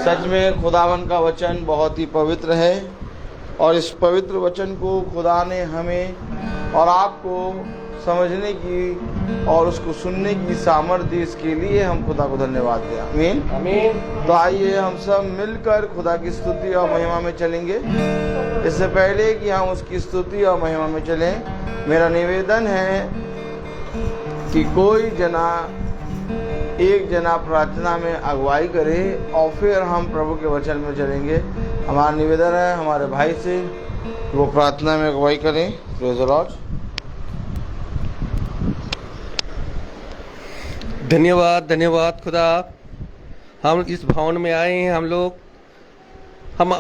सच में खुदावन का वचन बहुत ही पवित्र है और इस पवित्र वचन को खुदा ने हमें और आपको समझने की और उसको सुनने की सामर्थ्य दी। इसके लिए हम खुदा को धन्यवाद दें। आमीन आमीन। तो आइए हम सब मिलकर खुदा की स्तुति और महिमा में चलेंगे। इससे पहले कि हम उसकी स्तुति और महिमा में चलें, मेरा निवेदन है कि कोई जना एक जना प्रार्थना में अगुवाई करे और फिर हम प्रभु के वचन में चलेंगे। हमारा निवेदन है हमारे भाई से वो प्रार्थना में अगुवाई करें। Praise the Lord. धन्यवाद धन्यवाद खुदा, हम इस भवन में आए हैं। हम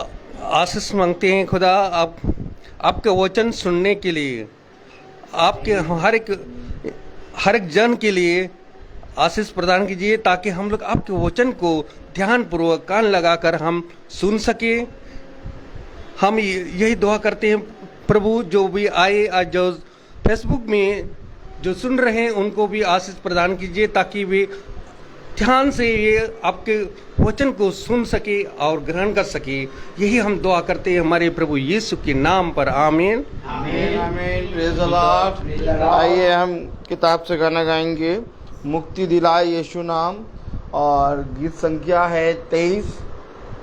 आशीष मांगते हैं खुदा, आपके वचन सुनने के लिए, आपके हर एक जन के लिए आशीष प्रदान कीजिए, ताकि हम लोग आपके वचन को ध्यानपूर्वक कान लगाकर हम सुन सके। हम यही दुआ करते हैं प्रभु, जो भी आए आज जो फेसबुक में जो सुन रहे हैं उनको भी आशीष प्रदान कीजिए, ताकि वे ध्यान से ये आपके वचन को सुन सके और ग्रहण कर सके। यही हम दुआ करते हैं हमारे प्रभु यीशु के नाम पर। आमीन आमीन आमीन। Praise the Lord. आइए हम किताब से गाना गाएंगे, मुक्ति दिलाए यीशु नाम, और गीत संख्या है 23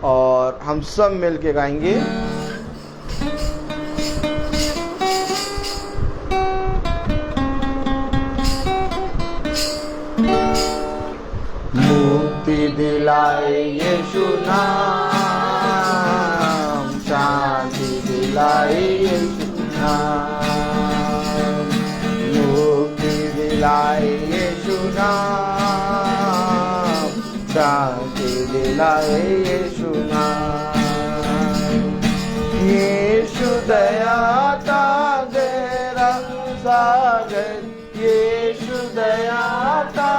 और हम सब मिल के गाएंगे। मुक्ति दिलाए यीशु नाम, शांति दिलाए यीशु नाम, मुक्ति दिलाए यीशु नाम, शांति दिलाए यीशु नाम। यीशु दया का गहरा सागर, यीशु दया का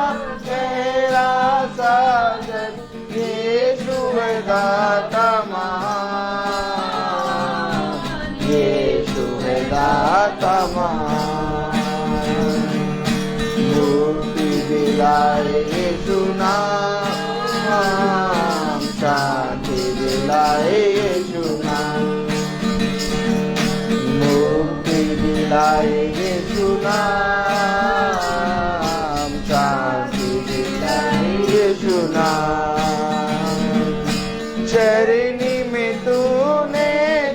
गहरा सागर, यीशु है दाता महान, यीशु है दाता महान। मुक्ति दिलाए यीशु नाम, शांति दिलाए यीशु नाम, मुक्ति दिलाए यीशु नाम, शांति दिलाए यीशु नाम। चरनी में तूने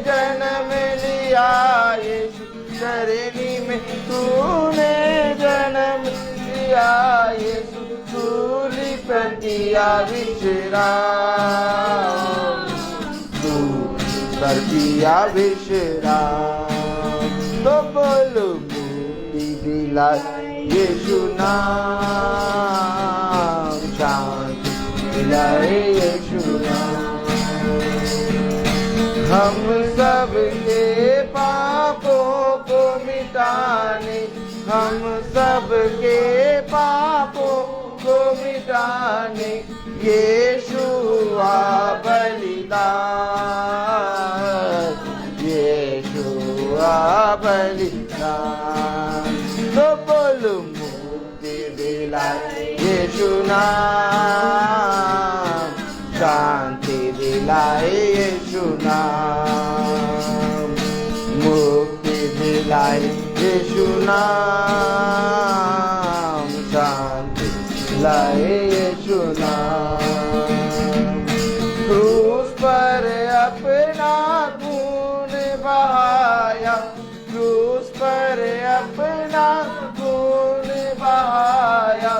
जन्म लिया यीशु, चरनी में तूने जन्म लिया यीशु, सूली पर किया विश्राम, सूली पर किया विश्राम। तो बोलो मुक्ति दिलाए यीशु नाम, शांति दिलाए यीशु नाम। हम सब के पापों को मिटाने, हम सब के पापों को मिटाने यीशु हुआ बलिदान, यीशु हुआ बलिदान। तो बोलो मुक्ति दिलाए यीशु नाम, शांति दिलाए यीशु नाम, मुक्ति दिलाए यीशु नाम, शांति दिलाए यीशु नाम। क्रूस पर अपना खून बहाया, क्रूस पर अपना खून बहाया,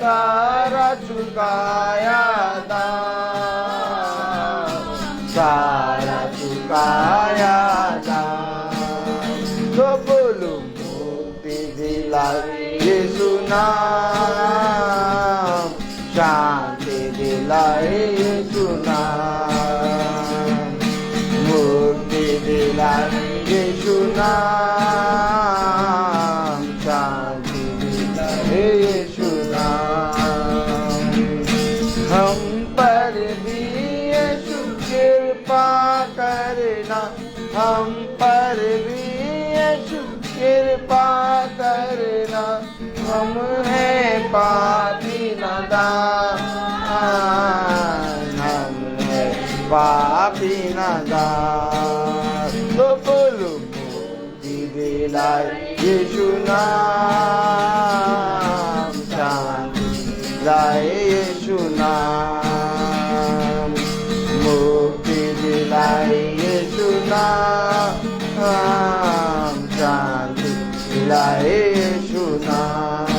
सारा चुकाया दाम, सारा चुकाया दाम। तो बोलो मुक्ति दिलाए यीशु नाम, शांति दिलाए यीशु नाम, मुक्ति दिलाए यीशु नाम, शांति दिलाए यीशु नाम। हम पर भी यीशु कृपा करना, हम पर भी यीशु कृपा करना, हम हैं पापी नादान, हम हैं पापी नादार। तो बोलो मुक्ति दिलाए यीशु नाम, शांति दिलाए यीशु नाम, मुक्ति दिलाए यीशु नाम, शांति दिलाए यीशु नाम।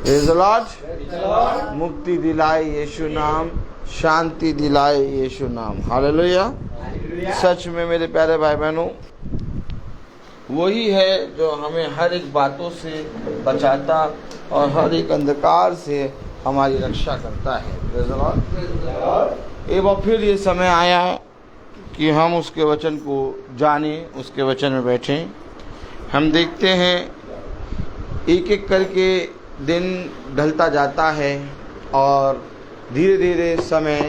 Praise the Lord। मुक्ति दिलाए यीशु नाम, शांति दिलाए यीशु नाम। हालेलुया। सच में मेरे प्यारे भाई बहनों, वही है जो हमें हर एक बातों से बचाता और हर एक अंधकार से हमारी रक्षा करता है। Praise the Lord। एक बार फिर ये समय आया कि हम उसके वचन को जानें, उसके वचन में बैठें। हम देखते हैं एक एक करके दिन ढलता जाता है और धीरे धीरे समय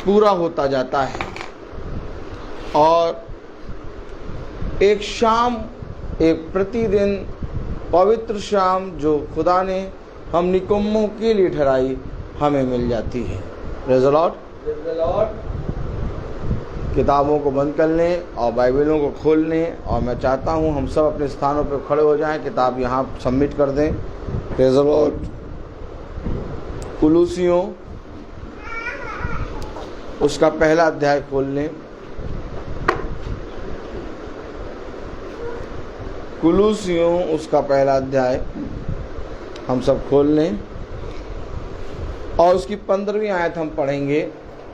पूरा होता जाता है और एक शाम, एक प्रतिदिन पवित्र शाम जो खुदा ने हम निकम्मों के लिए ठहराई, हमें मिल जाती है। Praise the Lord. किताबों को बंद कर लें और बाइबलों को खोल लें, और मैं चाहता हूं हम सब अपने स्थानों पर खड़े हो जाएं, किताब यहां सबमिट कर दें। Praise the Lord. कुलूसियों उसका पहला अध्याय खोल लें। कुलूसियों उसका पहला अध्याय हम सब खोल लें और उसकी 15वीं आयत हम पढ़ेंगे।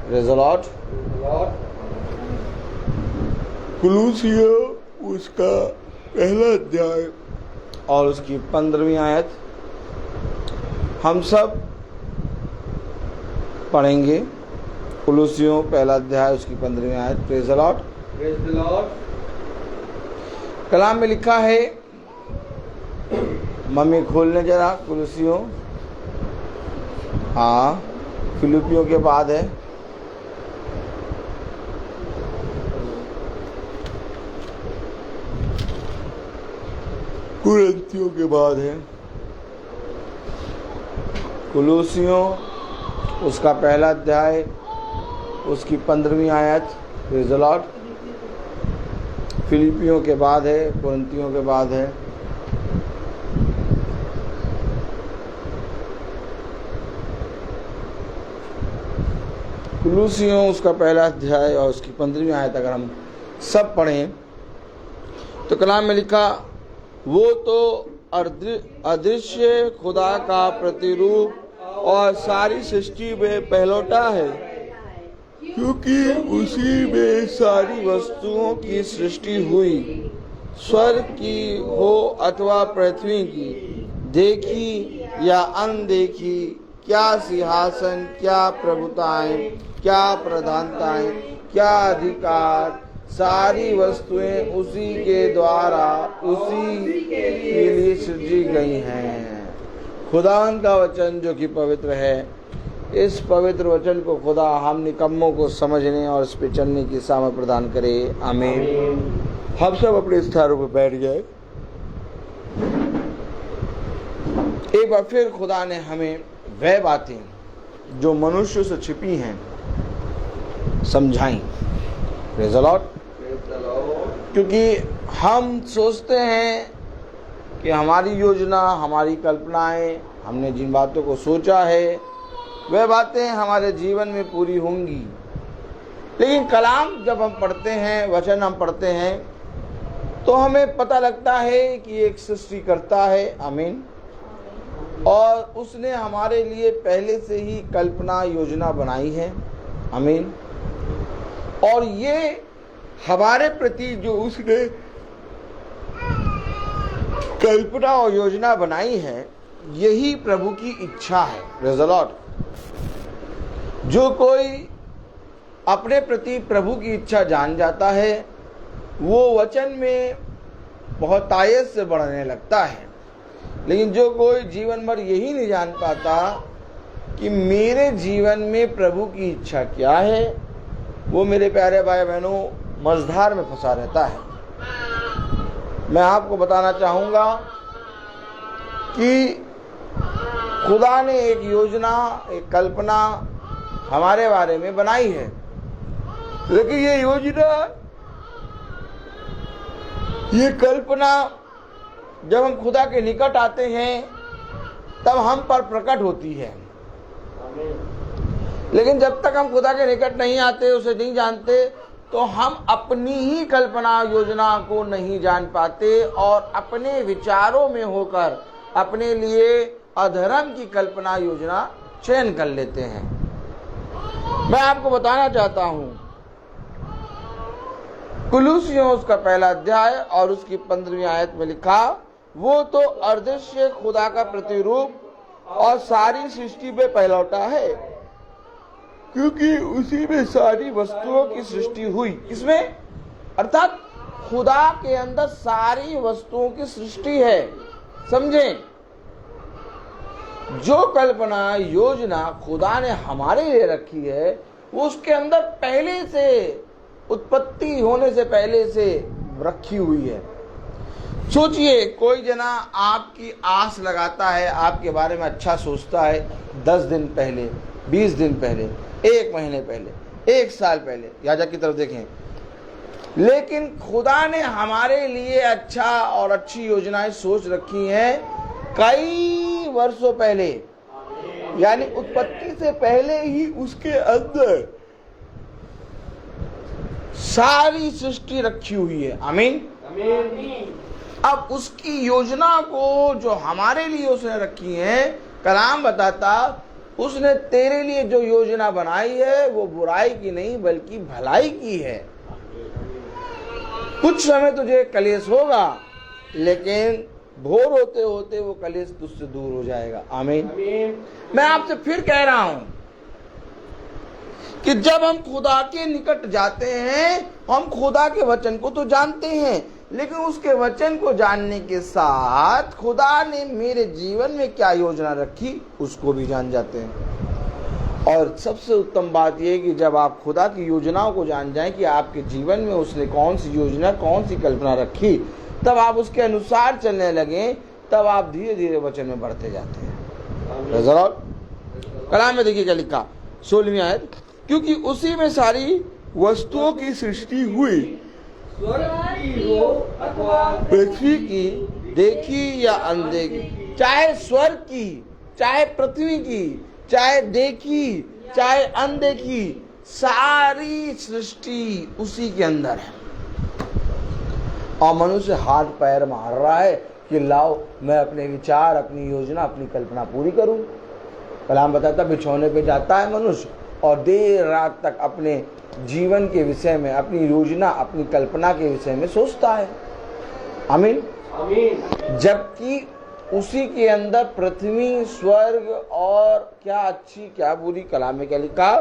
Praise the Lord. कुलूसियों उसका पहला अध्याय और उसकी 15वीं आयत हम सब पढ़ेंगे। कुलूसियों पहला अध्याय उसकी 15वीं आयत। Praise the Lord. कलाम में लिखा है, मम्मी खोलने जरा कुलूसियों। हाँ, फिलिपियों के बाद है। कुरिन्थियों के बाद है। कुलूसियों उसका पहला अध्याय उसकी 15वीं आयत। Praise the Lord. फिलिपियों के बाद है, कुरिन्थियों के बाद है। कुलूसियों उसका पहला अध्याय और उसकी 15वीं आयत अगर हम सब पढ़ें तो कलाम में लिखा, वो तो अदृश्य खुदा का प्रतिरूप और सारी सृष्टि में पहलौठा है, क्योंकि उसी में सारी वस्तुओं की सृष्टि हुई, स्वर्ग की हो अथवा पृथ्वी की, देखी या अनदेखी, क्या सिंहासन, क्या प्रभुताएं, क्या प्रधानताएं, क्या अधिकार, सारी वस्तुएं उसी के द्वारा उसी के लिए सृजी गई हैं। खुदावन का वचन जो कि पवित्र है, इस पवित्र वचन को खुदा हम निकम्मों को समझने और इस पे चलने की सामर्थ प्रदान करे। आमीन। हम सब अपने स्थानों पर बैठ गए। एक बार फिर खुदा ने हमें वह बातें जो मनुष्य से छिपी हैं समझाई। Praise the Lord. क्योंकि हम सोचते हैं कि हमारी योजना, हमारी कल्पनाएं, हमने जिन बातों को सोचा है वह बातें हमारे जीवन में पूरी होंगी, लेकिन कलाम जब हम पढ़ते हैं, वचन हम पढ़ते हैं, तो हमें पता लगता है कि एक सृष्टिकर्ता है। आमीन। और उसने हमारे लिए पहले से ही कल्पना योजना बनाई है। आमीन। और ये हमारे प्रति जो उसने कल्पना और योजना बनाई है, यही प्रभु की इच्छा है। Praise the Lord. जो कोई अपने प्रति प्रभु की इच्छा जान जाता है, वो वचन में बहुत आयत से बढ़ने लगता है। लेकिन जो कोई जीवन भर यही नहीं जान पाता कि मेरे जीवन में प्रभु की इच्छा क्या है, वो मेरे प्यारे भाई बहनों मझधार में फंसा रहता है। मैं आपको बताना चाहूँगा कि खुदा ने एक योजना, एक कल्पना हमारे बारे में बनाई है, लेकिन ये योजना, ये कल्पना जब हम खुदा के निकट आते हैं तब हम पर प्रकट होती है। लेकिन जब तक हम खुदा के निकट नहीं आते, उसे नहीं जानते, तो हम अपनी ही कल्पना योजना को नहीं जान पाते और अपने विचारों में होकर अपने लिए अधर्म की कल्पना योजना चयन कर लेते हैं। मैं आपको बताना चाहता हूं, कुलुसियों उसका पहला अध्याय और उसकी 15वीं आयत में लिखा, वो तो अदृश्य खुदा का प्रतिरूप और सारी सृष्टि में पहलौटा है, क्योंकि उसी में सारी वस्तुओं की सृष्टि हुई। किसमें? अर्थात खुदा के अंदर सारी वस्तुओं की सृष्टि है। समझें, जो कल्पना योजना खुदा ने हमारे लिए रखी है, वो उसके अंदर पहले से, उत्पत्ति होने से पहले से रखी हुई है। सोचिए, कोई जना आपकी आस लगाता है, आपके बारे में अच्छा सोचता है 10 दिन पहले, 20 दिन पहले, 1 महीने पहले, 1 साल पहले, याजक की तरफ देखें, लेकिन खुदा ने हमारे लिए अच्छा और अच्छी योजनाएं सोच रखी हैं कई वर्षों पहले, यानी उत्पत्ति से पहले ही उसके अंदर सारी सृष्टि रखी हुई है। आमीन। अब उसकी योजना को जो हमारे लिए उसने रखी है, कलाम बताता, उसने तेरे लिए जो योजना बनाई है वो बुराई की नहीं बल्कि भलाई की है। कुछ समय तुझे कलेश होगा, लेकिन भोर होते होते वो कलेश तुझसे दूर हो जाएगा। आमीन। मैं आपसे फिर कह रहा हूं कि जब हम खुदा के निकट जाते हैं, हम खुदा के वचन को तो जानते हैं, लेकिन उसके वचन को जानने के साथ खुदा ने मेरे जीवन में क्या योजना रखी उसको भी जान जाते हैं। और सबसे उत्तम बात यह कि जब आप खुदा की योजनाओं को जान जाएं कि आपके जीवन में उसने कौन सी योजना, कौन सी कल्पना रखी, तब आप उसके अनुसार चलने लगे, तब आप धीरे धीरे वचन में बढ़ते जाते हैं। कलाम में देखिए क्या लिखा, 16वीं आयत, क्योंकि उसी में सारी वस्तुओं की सृष्टि हुई, पृथ्वी की देखी या अनदेखी, चाहे स्वर्ग की, चाहे पृथ्वी की, चाहे देखी चाहे अनदेखी, सारी सृष्टि उसी के अंदर है। और मनुष्य हाथ पैर मार रहा है कि लाओ मैं अपने विचार, अपनी योजना, अपनी कल्पना पूरी करूं। कलाम बताता, बिछौने पे जाता है मनुष्य और देर रात तक अपने जीवन के विषय में, अपनी योजना, अपनी कल्पना के विषय में सोचता है। आमीन। जबकि उसी के अंदर पृथ्वी, स्वर्ग और क्या अच्छी क्या बुरी, कलाम में क्या लिखा,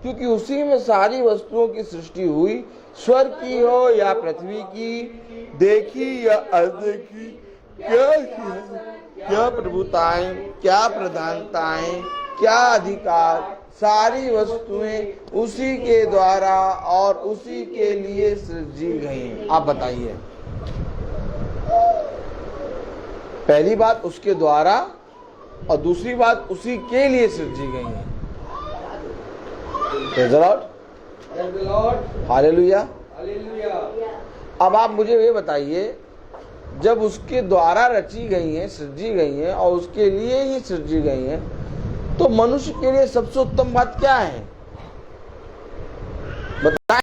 क्योंकि उसी में सारी वस्तुओं की सृष्टि हुई, स्वर्ग की हो या पृथ्वी की, देखी या अनदेखी, क्या प्रभुताएं, क्या प्रधानताएं, क्या अधिकार, सारी वस्तुएं उसी के द्वारा और उसी के लिए सृजी गई हैं। आप बताइए, पहली बात उसके द्वारा और दूसरी बात उसी के लिए सृजी गई हैं। हालेलुया। अब आप मुझे ये बताइए, जब उसके द्वारा रची गई हैं, सृजी गई हैं और उसके लिए ही सृजी गई हैं, तो मनुष्य के लिए सबसे उत्तम बात क्या है? बताएं,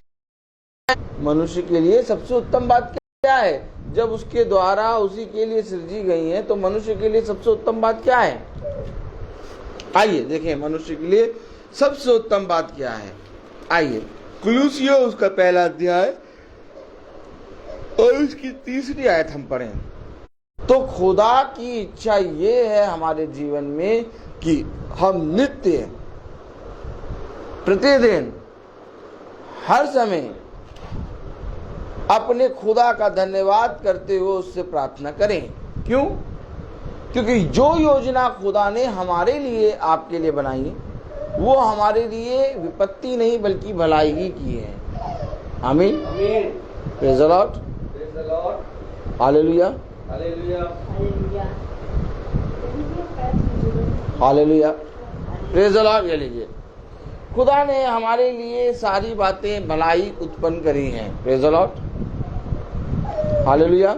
मनुष्य के लिए सबसे उत्तम बात क्या है? जब उसके द्वारा उसी के लिए सृजी गई हैं, तो मनुष्य के लिए सबसे उत्तम बात क्या है? आइए देखें, मनुष्य के लिए सबसे उत्तम बात क्या है। आइए, कुलुसियों उसका पहला अध्याय और उसकी 3री आयत हम पढ़ें। तो खुदा की इच्छा ये है हमारे जीवन में कि हम नित्य, प्रतिदिन, हर समय अपने खुदा का धन्यवाद करते हुए उससे प्रार्थना करें। क्यों? क्योंकि जो योजना खुदा ने हमारे लिए, आपके लिए बनाई, वो हमारे लिए विपत्ति नहीं बल्कि भलाई ही की है। आमीन। Praise the Lord. Hallelujah. Hallelujah, praise the Lord. ये लीजिए, खुदा ने हमारे लिए सारी बातें भलाई उत्पन्न करी हैं। Praise the Lord, hallelujah.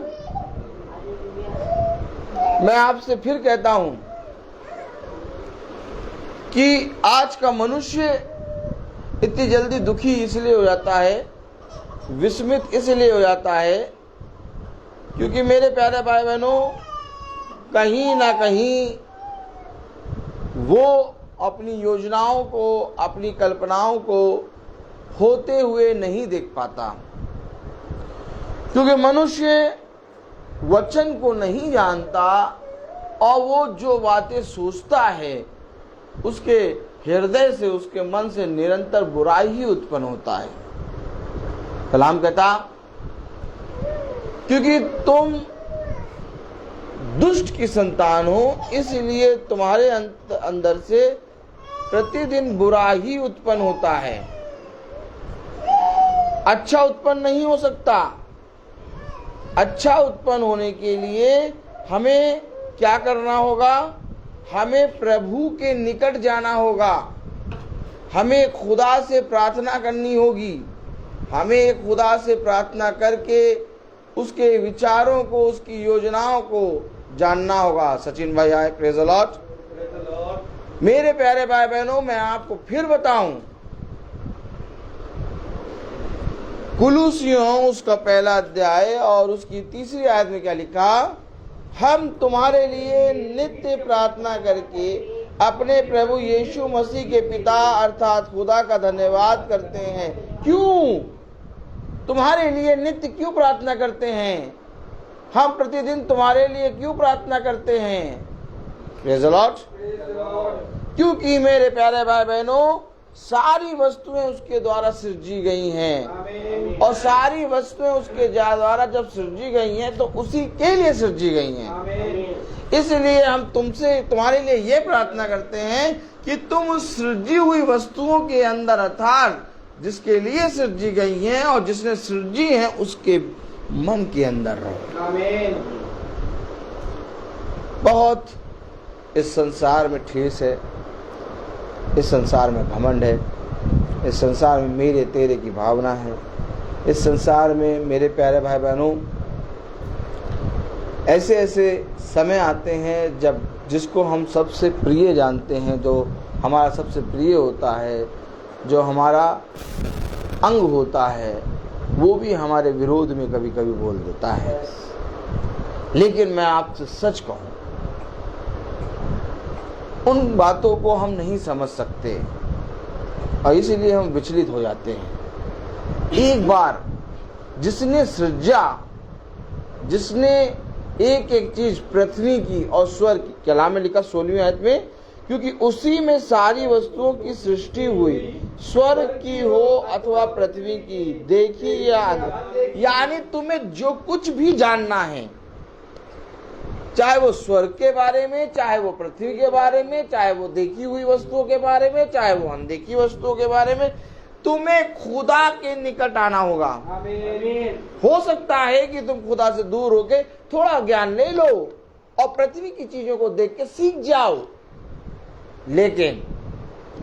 मैं आपसे फिर कहता हूं कि आज का मनुष्य इतनी जल्दी दुखी इसलिए हो जाता है, विस्मित इसलिए हो जाता है, क्योंकि मेरे प्यारे भाई बहनों, कहीं ना कहीं वो अपनी योजनाओं को, अपनी कल्पनाओं को होते हुए नहीं देख पाता, क्योंकि मनुष्य वचन को नहीं जानता और वो जो बातें सोचता है उसके हृदय से, उसके मन से निरंतर बुराई ही उत्पन्न होता है। कलाम कहता, क्योंकि तुम दुष्ट की संतान हो, इसलिए तुम्हारे अंदर से प्रतिदिन बुरा ही उत्पन्न होता है, अच्छा उत्पन्न नहीं हो सकता। अच्छा उत्पन्न होने के लिए हमें क्या करना होगा? हमें प्रभु के निकट जाना होगा, हमें खुदा से प्रार्थना करनी होगी, हमें खुदा से प्रार्थना करके उसके विचारों को, उसकी योजनाओं को जानना होगा। सचिन भाई आए, प्रेज़ द लॉर्ड। मेरे प्यारे भाई बहनों, मैं आपको फिर बताऊं, कुलुसियों उसका पहला अध्याय और उसकी 3री आयत में क्या लिखा? हम तुम्हारे लिए नित्य प्रार्थना करके अपने प्रभु यीशु मसीह के पिता अर्थात खुदा का धन्यवाद करते हैं। क्यों? तुम्हारे लिए नित्य क्यों प्रार्थना करते हैं? हम प्रतिदिन तुम्हारे लिए क्यों प्रार्थना करते हैं? Praise the Lord. क्योंकि मेरे प्यारे भाई बहनों, सारी वस्तुएं उसके द्वारा सृजी गई हैं, और सारी वस्तुएं उसके द्वारा जब सृजी गई हैं तो उसी के लिए सृजी गई हैं। इसलिए हम तुम्हारे लिए ये प्रार्थना करते हैं कि तुम उस सृजी हुई वस्तुओं के अंदर, अर्थात जिसके लिए सृजी गई हैं और जिसने सृजी है, उसके मन के अंदर रहो। बहुत इस संसार में ठेस है, इस संसार में घमंड है, इस संसार में मेरे तेरे की भावना है, इस संसार में मेरे प्यारे भाई बहनों ऐसे ऐसे समय आते हैं जब जिसको हम सबसे प्रिय जानते हैं, जो हमारा सबसे प्रिय होता है, जो हमारा अंग होता है, वो भी हमारे विरोध में कभी कभी बोल देता है। लेकिन मैं आपसे सच कहूं, उन बातों को हम नहीं समझ सकते और इसीलिए हम विचलित हो जाते हैं। एक बार जिसने सृजा, जिसने एक एक चीज पृथ्वी की और स्वर्ग की, कलाम में लिखा 16वीं आयत में, क्योंकि उसी में सारी वस्तुओं की सृष्टि हुई, स्वर्ग की हो अथवा पृथ्वी की, देखी या यानी तुम्हें जो कुछ भी जानना है, चाहे वो स्वर्ग के बारे में, चाहे वो पृथ्वी के बारे में, चाहे वो देखी हुई वस्तुओं के बारे में, चाहे वो अनदेखी वस्तुओं के बारे में, तुम्हें खुदा के निकट आना होगा। हो सकता है कि तुम खुदा से दूर होके थोड़ा ज्ञान ले लो और पृथ्वी की चीजों को देख के सीख जाओ, लेकिन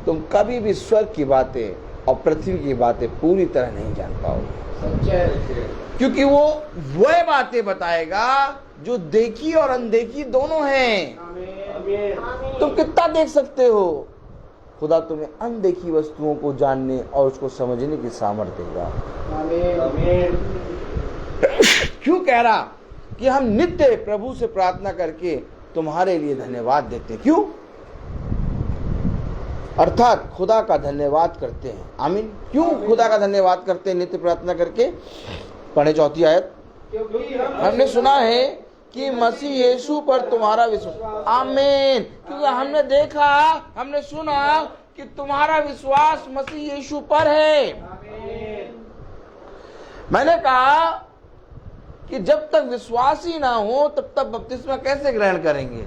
तुम कभी भी स्वर्ग की बातें और पृथ्वी की बातें पूरी तरह नहीं जान पाओगे, क्योंकि वो वह बातें बताएगा जो देखी और अनदेखी दोनों हैं। तुम कितना देख सकते हो? खुदा तुम्हें अनदेखी वस्तुओं को जानने और उसको समझने की सामर्थ्य देगा। क्यों कह रहा कि हम नित्य प्रभु से प्रार्थना करके तुम्हारे लिए धन्यवाद देते हैं? क्यों? अर्थात खुदा का धन्यवाद करते हैं। आमीन। क्यों खुदा का धन्यवाद करते हैं नित्य प्रार्थना करके? पढ़े 4वीं आयत। हमने सुना है कि मसीह यीशु पर तुम्हारा विश्वास, आमीन, क्योंकि हमने देखा, हमने सुना कि तुम्हारा विश्वास मसीह यीशु पर है। मैंने कहा कि जब तक विश्वास ही ना हो तब तक बपतिस्मा कैसे ग्रहण करेंगे?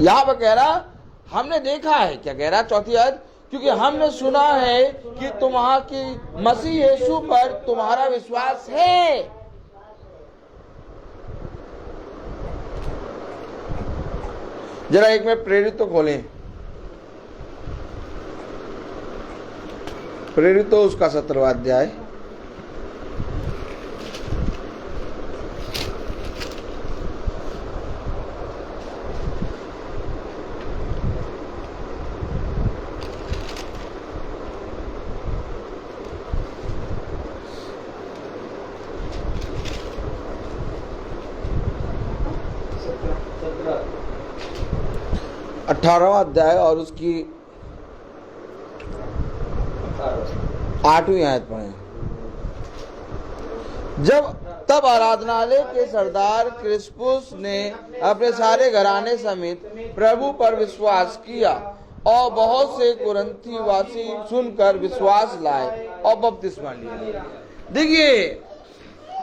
यहां पर कह रहा हमने देखा है, क्या कह रहा 4वीं आयत, क्योंकि हमने सुना है कि तुम्हारी मसीह यीशु पर तुम्हारा विश्वास है। जरा एक में प्रेरित तो खोलें, प्रेरित तो उसका 17वां अध्याय। सत्रह 18वां अध्याय और उसकी 8वीं आयत पढ़ें। जब तब आराधनालय के सरदार क्रिस्पुस ने अपने सारे घराने समेत प्रभु पर विश्वास किया और बहुत से कुरिन्थी वासी सुनकर विश्वास लाए और बपतिस्मा लिया। देखिए,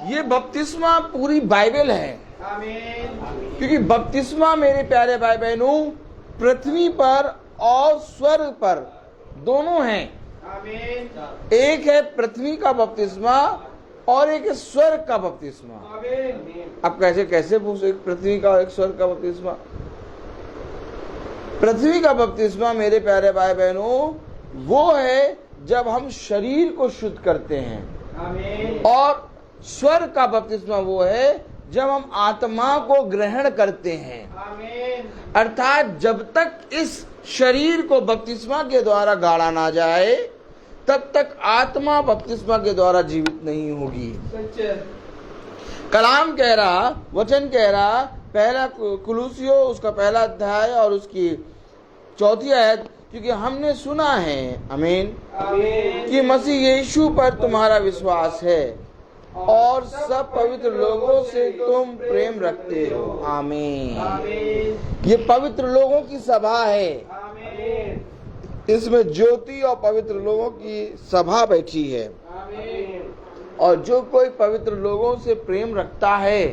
ये बपतिस्मा पूरी बाइबल है, क्योंकि बपतिस्मा मेरे प्यारे भाई बहनों पृथ्वी पर और स्वर्ग पर दोनों हैं। एक है पृथ्वी का बपतिस्मा और एक है स्वर्ग का बपतिस्मा। अब कैसे पूछ, एक पृथ्वी का और एक स्वर्ग का बपतिस्मा? पृथ्वी का बपतिस्मा मेरे प्यारे भाई बहनों वो है जब हम शरीर को शुद्ध करते हैं, और स्वर्ग का बपतिस्मा वो है जब हम आत्मा को ग्रहण करते हैं। अर्थात जब तक इस शरीर को बपतिस्मा के द्वारा गाड़ा ना जाए तब तक आत्मा बपतिस्मा के द्वारा जीवित नहीं होगी। कलाम कह रहा, वचन कह रहा, पहला कुलूसियो उसका पहला अध्याय और उसकी 4 आयत, क्योंकि हमने सुना है, आमीन, कि मसीह यीशु पर तुम्हारा विश्वास है और सब पवित्र लोगों से तुम प्रेम रखते हो। आमीन। ये पवित्र लोगों की सभा है, इसमें ज्योति और पवित्र लोगों की सभा बैठी है, और जो कोई पवित्र लोगों से प्रेम रखता है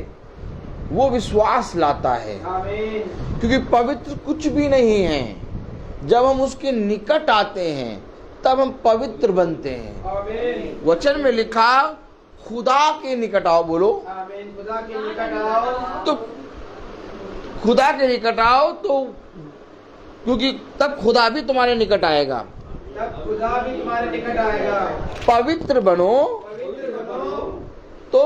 वो विश्वास लाता है, क्योंकि पवित्र कुछ भी नहीं है। जब हम उसके निकट आते हैं तब हम पवित्र बनते हैं। वचन में लिखा खुदा के निकट आओ, बोलो खुदा के निकट आओ। तो खुदा के निकट आओ तो क्योंकि तब खुदा भी तुम्हारे निकट आएगा, तब खुदा भी तुम्हारे निकट आएगा। पवित्र बनो तो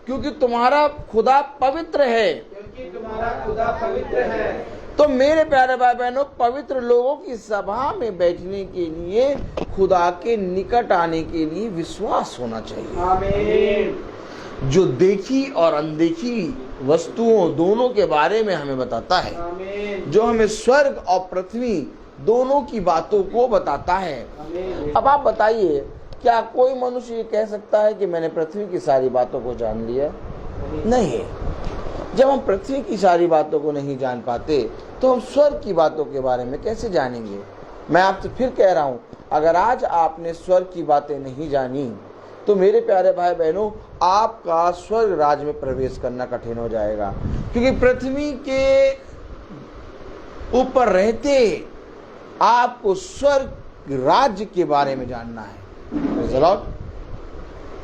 क्योंकि तुम्हारा खुदा पवित्र है, क्योंकि तुम्हारा खुदा पवित्र है। तो मेरे प्यारे भाई बहनों पवित्र लोगों की सभा में बैठने के लिए खुदा के निकट आने के लिए विश्वास होना चाहिए। आमीन। जो देखी और अनदेखी वस्तुओं दोनों के बारे में हमें बताता है, आमीन। जो हमें स्वर्ग और पृथ्वी दोनों की बातों को बताता है। आमीन। अब आप बताइए, क्या कोई मनुष्य ये कह सकता है कि मैंने पृथ्वी की सारी बातों को जान लिया? नहीं। जब हम पृथ्वी की सारी बातों को नहीं जान पाते तो हम स्वर्ग की बातों के बारे में कैसे जानेंगे? मैं आपसे फिर कह रहा हूँ, अगर आज आपने स्वर्ग की बातें नहीं जानी तो मेरे प्यारे भाई बहनों आपका स्वर्ग राज में प्रवेश करना कठिन हो जाएगा, क्योंकि पृथ्वी के ऊपर रहते आपको स्वर्ग राज्य के बारे में जानना है।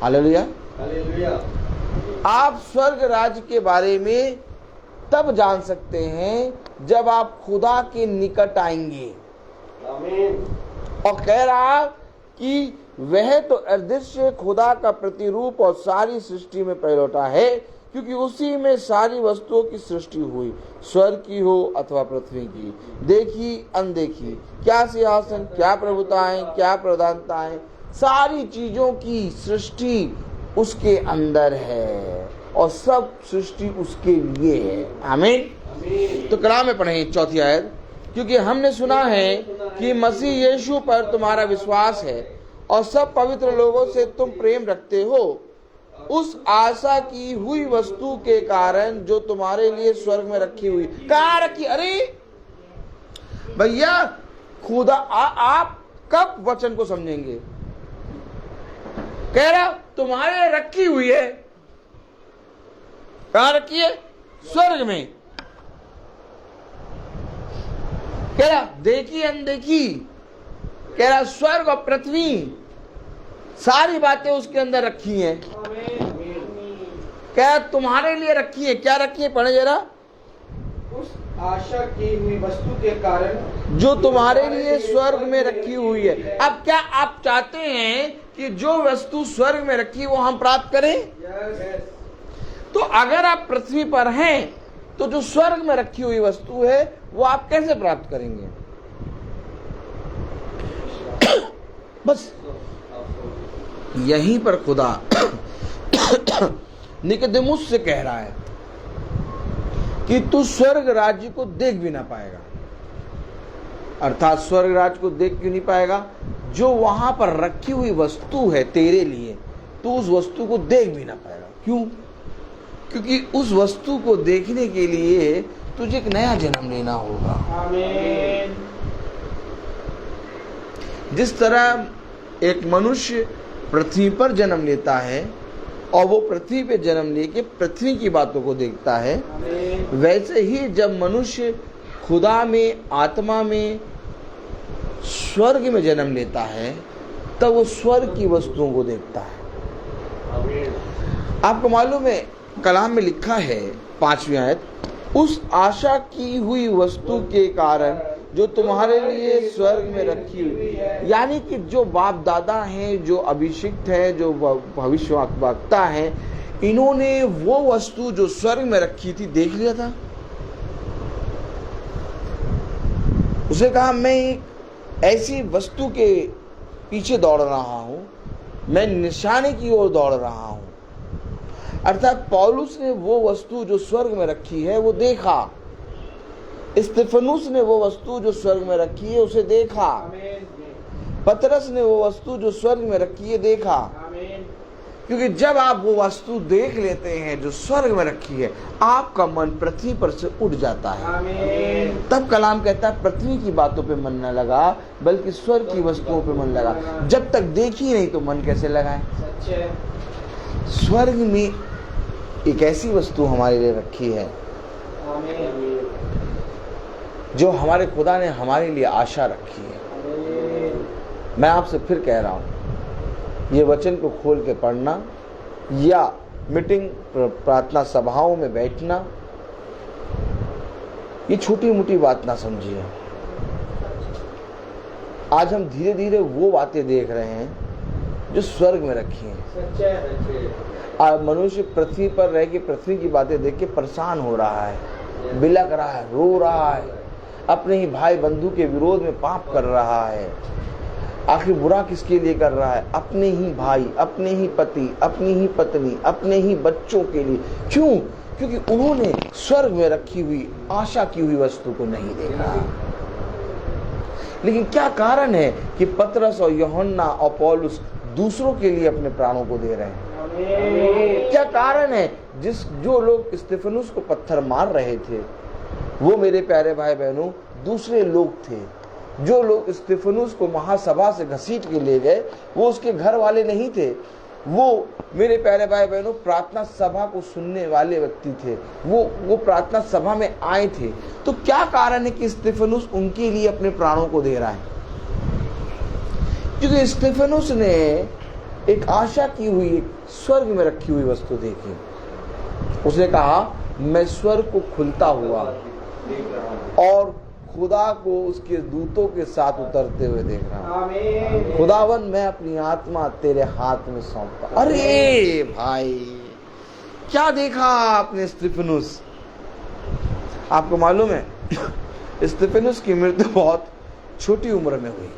हालेलुया। आप स्वर्ग राज्य के बारे में तब जान सकते हैं जब आप खुदा के निकट आएंगे। और कह रहा कि वह तो अदृश्य खुदा का प्रतिरूप और सारी सृष्टि में पहलौठा है, क्योंकि उसी में सारी वस्तुओं की सृष्टि हुई, स्वर्ग की हो अथवा पृथ्वी की, देखी अनदेखी, क्या सिंहासन, क्या प्रभुताएं, क्या प्रधानताएं, सारी चीजों की सृष्टि उसके अंदर है और सब सृष्टि उसके लिए है। आमीन। तो कलाम में पढ़ें 4 आयत, क्योंकि हमने सुना है कि मसीह यीशु पर तुम्हारा विश्वास है और सब पवित्र लोगों से तुम प्रेम रखते हो, उस आशा की हुई वस्तु के कारण जो तुम्हारे लिए स्वर्ग में रखी हुई। कहाँ रखी? अरे भैया, खुदा आप कब वचन को समझेंगे? कह रहा तुम्हारे रखी हुई है। कहाँ रखी है? स्वर्ग में। कह रहा देखी अनदेखी, कह रहा स्वर्ग और पृथ्वी सारी बातें उसके अंदर रखी हैं। कह रहा तुम्हारे लिए रखी है। क्या रखी है? पढ़े जरा। आशा की हुई वस्तु के कारण जो तुम्हारे लिए स्वर्ग में रखी हुई है। अब क्या आप चाहते हैं कि जो वस्तु स्वर्ग में रखी है वो हम प्राप्त करें? यस तो अगर आप पृथ्वी पर हैं तो जो स्वर्ग में रखी हुई वस्तु है वो आप कैसे प्राप्त करेंगे? बस यहीं पर खुदा निकोदेमुस से कह रहा है कि तू स्वर्ग राज्य को देख भी ना पाएगा। अर्थात स्वर्ग राज्य को देख क्यों नहीं पाएगा? जो वहां पर रखी हुई वस्तु है तेरे लिए, तू उस वस्तु को देख भी ना पाएगा। क्यों? क्योंकि उस वस्तु को देखने के लिए तुझे एक नया जन्म लेना होगा। आमीन। जिस तरह एक मनुष्य पृथ्वी पर जन्म लेता है और वो पृथ्वी पे जन्म लेके पृथ्वी की बातों को देखता है, आमीन। वैसे ही जब मनुष्य खुदा में, आत्मा में, स्वर्ग में जन्म लेता है तब वो स्वर्ग की वस्तुओं को देखता है। आपको मालूम है कलाम में लिखा है 5वीं आयत, उस आशा की हुई वस्तु के कारण जो तुम्हारे लिए स्वर्ग में रखी हुई, यानी कि जो बाप दादा हैं, जो अभिषिक्त हैं, जो भविष्यवक्ता हैं, इन्होंने वो वस्तु जो स्वर्ग में रखी थी देख लिया था। उसे कहा मैं एक ऐसी वस्तु के पीछे दौड़ रहा हूं, मैं निशाने की ओर दौड़ रहा हूं। अर्थात पौलुस ने वो वस्तु जो स्वर्ग में रखी है वो देखा, स्तिफनुस ने वो वस्तु जो स्वर्ग में रखी है उसे देखा, आमीन। पतरस ने वो वस्तु जो स्वर्ग में रखी है देखा। आमीन। क्योंकि जब आप वो वस्तु देख लेते हैं जो स्वर्ग में रखी है, आपका मन पृथ्वी पर से उठ जाता है। आमीन। तब कलाम कहता है पृथ्वी की बातों पे मन न लगा बल्कि स्वर्ग की वस्तुओं पे मन लगा। जब तक देखी नहीं तो मन कैसे लगाए? सच है। स्वर्ग में एक ऐसी वस्तु हमारे लिए रखी है आमीन। जो हमारे खुदा ने हमारे लिए आशा रखी है। आमीन। मैं आपसे फिर कह रहा हूं, ये वचन को खोल के पढ़ना या मीटिंग प्रार्थना सभाओं में बैठना, ये छोटी मोटी बात ना समझिए। आज हम धीरे धीरे वो बातें देख रहे हैं जो स्वर्ग में रखी हैं। सच है। आज मनुष्य पृथ्वी पर रह के पृथ्वी की बातें देख के परेशान हो रहा है, बिलक रहा है, रो रहा है, अपने ही भाई बंधु के विरोध में पाप कर रहा है। आखिर बुरा किसके लिए कर रहा है? अपने ही भाई, अपने ही पति, अपनी ही पत्नी, अपने ही बच्चों के लिए। क्यों? क्योंकि उन्होंने स्वर्ग में रखी हुई आशा की हुई वस्तु को नहीं देखा। लेकिन क्या कारण है कि पतरस और यूहन्ना और पौलुस दूसरों के लिए अपने प्राणों को दे रहे हैं? आमीन। क्या कारण है? जो लोग स्तिफनुस को पत्थर मार रहे थे वो मेरे प्यारे भाई बहनों दूसरे लोग थे। जो लोग स्तिफनुस को महासभा से घसीट के ले गए वो उसके घर वाले नहीं थे, वो मेरे प्यारे भाई बहनों प्रार्थना सभा को सुनने वाले व्यक्ति थे। वो प्रार्थना सभा में आए थे। तो क्या कारण है कि स्तिफनुस उनके लिए अपने प्राणों को दे रहा है? क्योंकि स्तिफनुस ने एक आशा की हुई, एक स्वर्ग में रखी हुई वस्तु देखी। उसने कहा मैं स्वर्ग को खुलता हुआ और खुदा को उसके दूतों के साथ उतरते हुए देख रहा हूं। आमीन। खुदावन मैं अपनी आत्मा तेरे हाथ में सौंपता। अरे भाई क्या देखा आपने स्तिफनुस? आपको मालूम है स्तिफनुस की मृत्यु बहुत छोटी उम्र में हुई।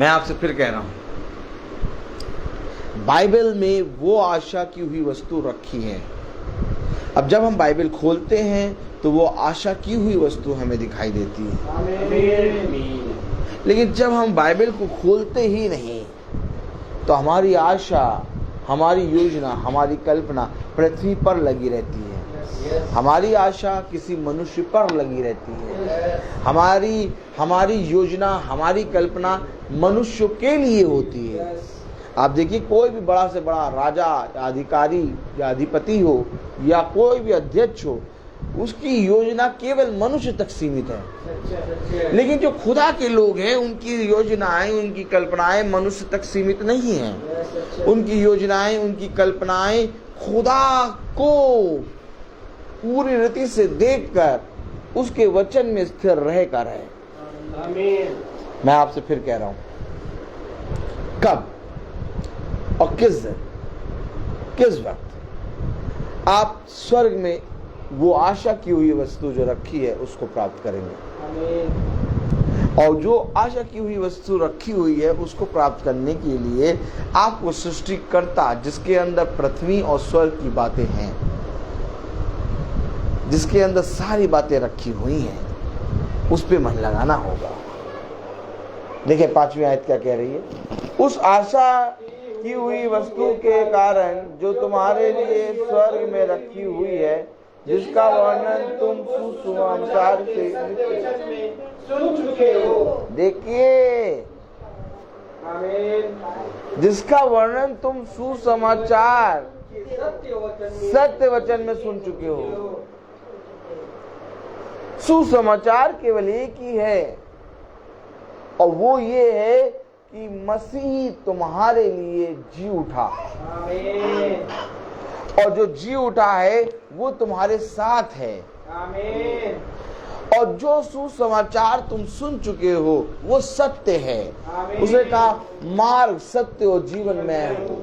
मैं आपसे फिर कह रहा हूं, बाइबल में वो आशा की हुई वस्तु रखी है। अब जब हम बाइबल खोलते हैं तो वो आशा की हुई वस्तु हमें दिखाई देती है। आमीन। लेकिन जब हम बाइबल को खोलते ही नहीं तो हमारी आशा, हमारी योजना, हमारी कल्पना पृथ्वी पर लगी रहती है। हमारी आशा किसी मनुष्य पर लगी रहती है। हमारी योजना, हमारी कल्पना मनुष्यों के लिए होती है। आप देखिए कोई भी बड़ा से बड़ा राजा या अधिकारी या अधिपति हो या कोई भी अध्यक्ष हो, उसकी योजना केवल मनुष्य तक सीमित है। लेकिन जो खुदा के लोग हैं उनकी योजनाएं, उनकी कल्पनाएं मनुष्य तक सीमित नहीं हैं। उनकी योजनाएं, उनकी कल्पनाएं खुदा को पूरी रीति से देखकर उसके वचन में स्थिर रहकर है। आमीन। मैं आपसे फिर कह रहा हूं, कब और किस दिन, किस वक्त आप स्वर्ग में वो आशा की हुई वस्तु जो रखी है उसको प्राप्त करेंगे। आमीन। और जो आशा की हुई वस्तु रखी हुई है उसको प्राप्त करने के लिए आपको सृष्टिकर्ता, जिसके अंदर पृथ्वी और स्वर्ग की बातें हैं, जिसके अंदर सारी बातें रखी हुई हैं, उस पे मन लगाना होगा। देखिए 5वीं आयत क्या कह रही है, उस आशा की हुई वस्तु के कारण जो तुम्हारे लिए स्वर्ग में रखी हुई है, जिसका वर्णन तुम सुसमाचार से सुन चुके हो। देखिए, आमीन। जिसका वर्णन तुम सुसमाचार सत्य वचन में सुन चुके हो। सुसमाचार केवल एक ही है, और वो ये है कि मसीह तुम्हारे लिए जी उठा, आमीन। और जो जी उठा है वो तुम्हारे साथ है। आमीन। और जो सुसमाचार तुम सुन चुके हो वो सत्य है। आमीन। उसने कहा मार्ग, सत्य और जीवन में हो।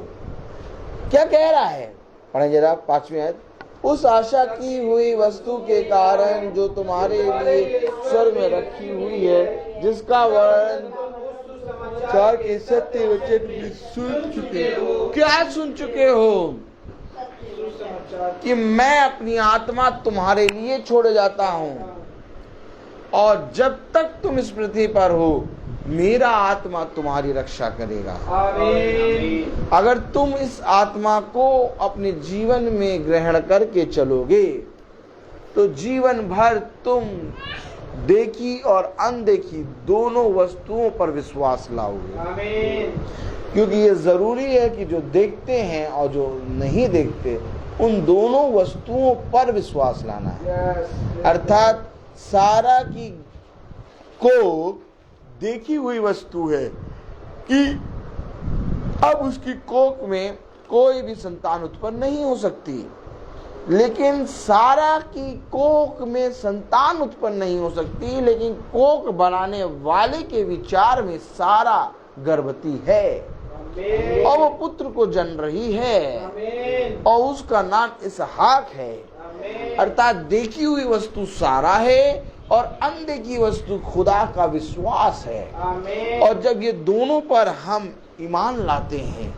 क्या कह रहा है, पढ़े जरा 5वीं आयत। उस आशा की हुई वस्तु के कारण जो तुम्हारे लिए स्वर्ग में रखी हुई है, जिसका वर्णन चार के सत्य वचन में सुन चुके हो। क्या सुन चुके हो? कि मैं अपनी आत्मा तुम्हारे लिए छोड़े जाता हूं, और जब तक तुम इस पृथ्वी पर हो मेरा आत्मा तुम्हारी रक्षा करेगा। आमीन। अगर तुम इस आत्मा को अपने जीवन में ग्रहण करके चलोगे तो जीवन भर तुम देखी और अनदेखी दोनों वस्तुओं पर विश्वास लाओगे। आमीन। क्योंकि ये जरूरी है कि जो देखते हैं और जो नहीं देखते उन दोनों वस्तुओं पर विश्वास लाना है। अर्थात सारा की कोख देखी हुई वस्तु है कि अब उसकी कोख में कोई भी संतान उत्पन्न नहीं हो सकती, लेकिन सारा की कोख में संतान उत्पन्न नहीं हो सकती, लेकिन कोख बनाने वाले के विचार में सारा गर्भवती है और वो पुत्र को जन्म रही है। आमीन। और उसका नाम इसहाक है। आमीन। अर्थात देखी हुई वस्तु सारा है और अनदेखी वस्तु खुदा का विश्वास है। आमीन। और जब ये दोनों पर हम ईमान लाते हैं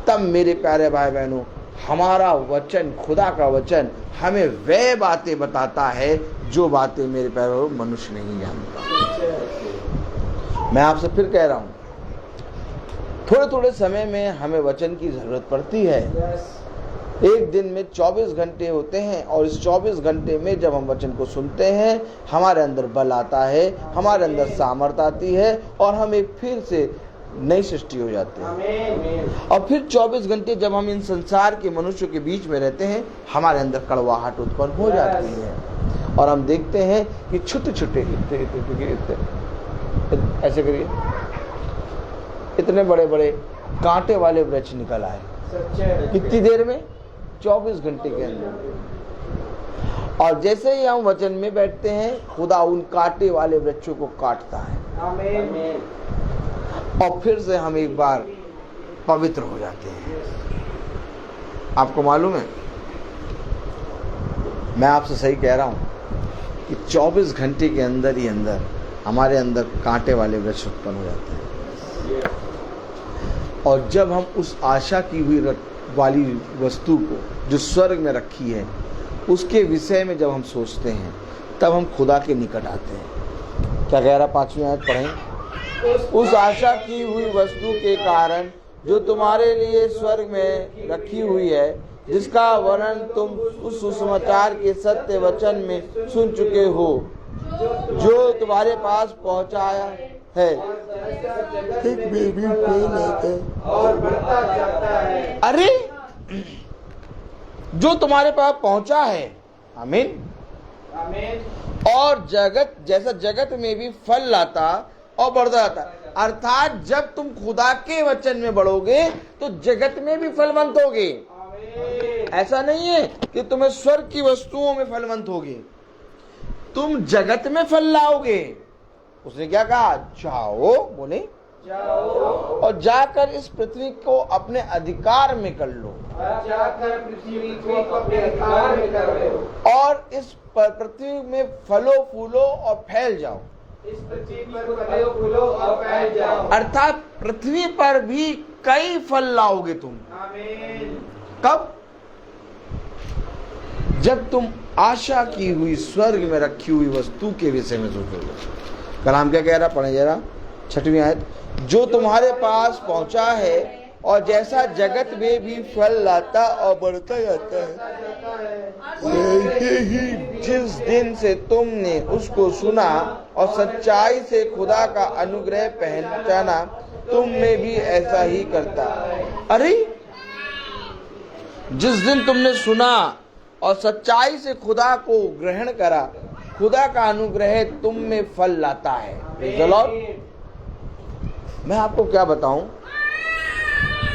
तब मेरे प्यारे भाई बहनों हमारा वचन, खुदा का वचन हमें वह बातें बताता है जो बातें मेरे प्यारे मनुष्य नहीं जानता। मैं आपसे फिर कह रहा हूं, थोड़े थोड़े समय में हमें वचन की जरूरत पड़ती है। एक दिन में 24 घंटे होते हैं और इस 24 घंटे में जब हम वचन को सुनते हैं हमारे अंदर बल आता है, हमारे अंदर सामर्थ्य आती है और हम एक फिर से नई सृष्टि हो जाते हैं। आमीन। और फिर 24 घंटे जब हम इन संसार के मनुष्यों के बीच में रहते हैं हमारे अंदर कड़वाहट उत्पन्न हो जाती है और हम देखते हैं कि छोटे छोटे ऐसे करिए इतने बड़े बड़े कांटे वाले वृक्ष निकल आए। कितनी देर में? 24 घंटे के अंदर। और जैसे ही हम वचन में बैठते हैं खुदा उन कांटे वाले वृक्षों को काटता है। आमीन। और फिर से हम एक बार पवित्र हो जाते हैं। आपको मालूम है, मैं आपसे सही कह रहा हूं कि 24 घंटे के अंदर ही अंदर हमारे अंदर कांटे वाले वृक्ष उत्पन्न हो जाते हैं। और जब हम उस आशा की हुई वाली वस्तु को जो स्वर्ग में रखी है उसके विषय में जब हम सोचते हैं तब हम खुदा के निकट आते हैं। क्या कह रहा 5वीं आयत पढ़ें। उस आशा की हुई वस्तु के कारण जो तुम्हारे लिए स्वर्ग में रखी हुई है, जिसका वर्णन तुम उस सुसमाचार के सत्य वचन में सुन चुके हो, जो तुम्हारे पास पहुंचाया है, एक में भी फेल है और बढ़ता जाता है। अरे जो तुम्हारे पास पहुंचा है। आमीन। आमीन। और जगत जैसा जगत में भी फल लाता और बढ़ता जाता। अर्थात जब तुम खुदा के वचन में बढ़ोगे तो जगत में भी फलवंत होगे। आमीन। ऐसा नहीं है कि तुम्हें स्वर्ग की वस्तुओं में फलवंत होगे, तुम जगत में फल लाओगे। उसने क्या कहा? जाओ, बोले जाओ और जाकर इस पृथ्वी को अपने अधिकार में कर लो, और जाकर पृथ्वी को अपने अधिकार में कर लो, और इस पृथ्वी में फलो फूलो और फैल जाओ। इस पृथ्वी पर फलो फूलो और फैल जाओ। अर्थात पृथ्वी पर भी कई फल लाओगे तुम। आमीन। कब? जब तुम आशा की हुई स्वर्ग में रखी हुई वस्तु के विषय में सोचोगे। कलाम क्या कह रहा? पढ़े जरा 6वीं आयत। जो तुम्हारे पास पहुंचा है और जैसा जगत में भी फल लाता और बढ़ता जाता है, वैसे ही जिस दिन से तुमने उसको सुना और सच्चाई से खुदा का अनुग्रह पहचाना, तुम में भी ऐसा ही करता। अरे, जिस दिन तुमने सुना और सच्चाई से खुदा को ग्रहण करा, खुदा का अनुग्रह तुम में फल लाता है। Praise the Lord। मैं आपको क्या बताऊं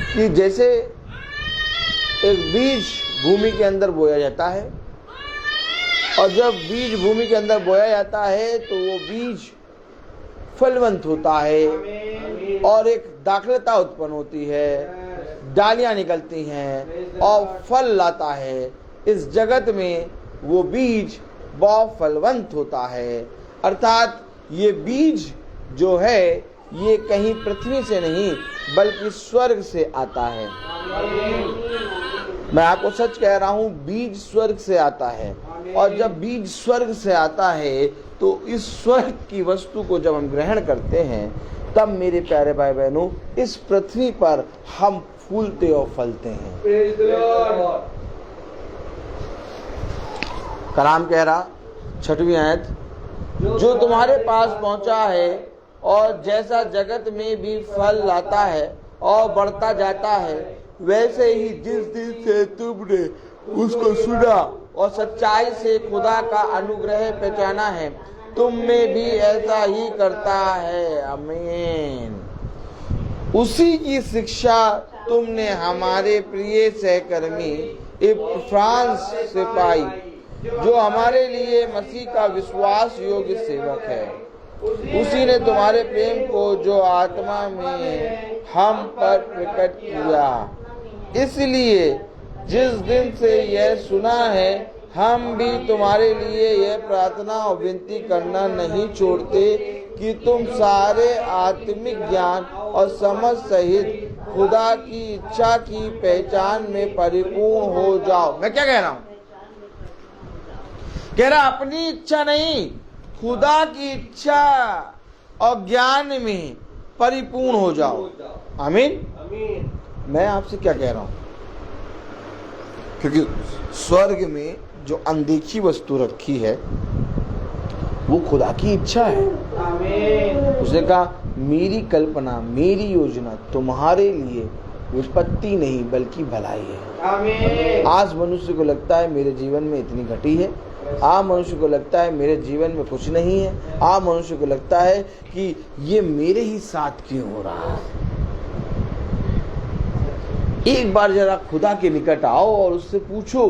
कि जैसे एक बीज भूमि के अंदर बोया जाता है, और जब बीज भूमि के अंदर बोया जाता है तो वो बीज फलवंत होता है और एक दाखलता उत्पन्न होती है, डालियां निकलती हैं और फल लाता है। इस जगत में वो बीज बहुत फलवंत होता है। अर्थात ये बीज जो है ये कहीं पृथ्वी से नहीं बल्कि स्वर्ग से आता है। मैं आपको सच कह रहा हूं, बीज स्वर्ग से आता है, और जब बीज स्वर्ग से आता है तो इस स्वर्ग की वस्तु को जब हम ग्रहण करते हैं, तब मेरे प्यारे भाई बहनों, इस पृथ्वी पर हम फूलते और फलते हैं। Praise the Lord। कलाम कह रहा 6वीं आयत। जो तुम्हारे पास पहुंचा है और जैसा जगत में भी फल लाता है और बढ़ता जाता है, वैसे ही जिस दिन से तुमने उसको सुना और सच्चाई से खुदा का अनुग्रह पहचाना है, तुम में भी ऐसा ही करता है। आमीन। उसी की शिक्षा तुमने हमारे प्रिय सहकर्मी इपफ्रांस से पाई, जो हमारे लिए मसीह का विश्वास योग्य सेवक है। उसी ने तुम्हारे प्रेम को जो आत्मा में हम पर प्रकट किया। इसलिए जिस दिन से यह सुना है, हम भी तुम्हारे लिए यह प्रार्थना और विनती करना नहीं छोड़ते कि तुम सारे आत्मिक ज्ञान और समझ सहित खुदा की इच्छा की पहचान में परिपूर्ण हो जाओ। मैं क्या कह रहा हूं? कह रहा अपनी इच्छा नहीं, खुदा की इच्छा और ज्ञान में परिपूर्ण हो जाओ। आमीन। आमीन। मैं आपसे क्या कह रहा हूं? क्योंकि स्वर्ग में जो अनदेखी वस्तु रखी है वो खुदा की इच्छा है। आमीन। उसने कहा, मेरी कल्पना, मेरी योजना तुम्हारे लिए विपत्ति नहीं बल्कि भलाई है। आमीन। आज मनुष्य को लगता है मेरे जीवन में इतनी घटी है, आज मनुष्य को लगता है मेरे जीवन में कुछ नहीं है, आज मनुष्य को लगता है कि ये मेरे ही साथ क्यों हो रहा है। एक बार जरा खुदा के निकट आओ और उससे पूछो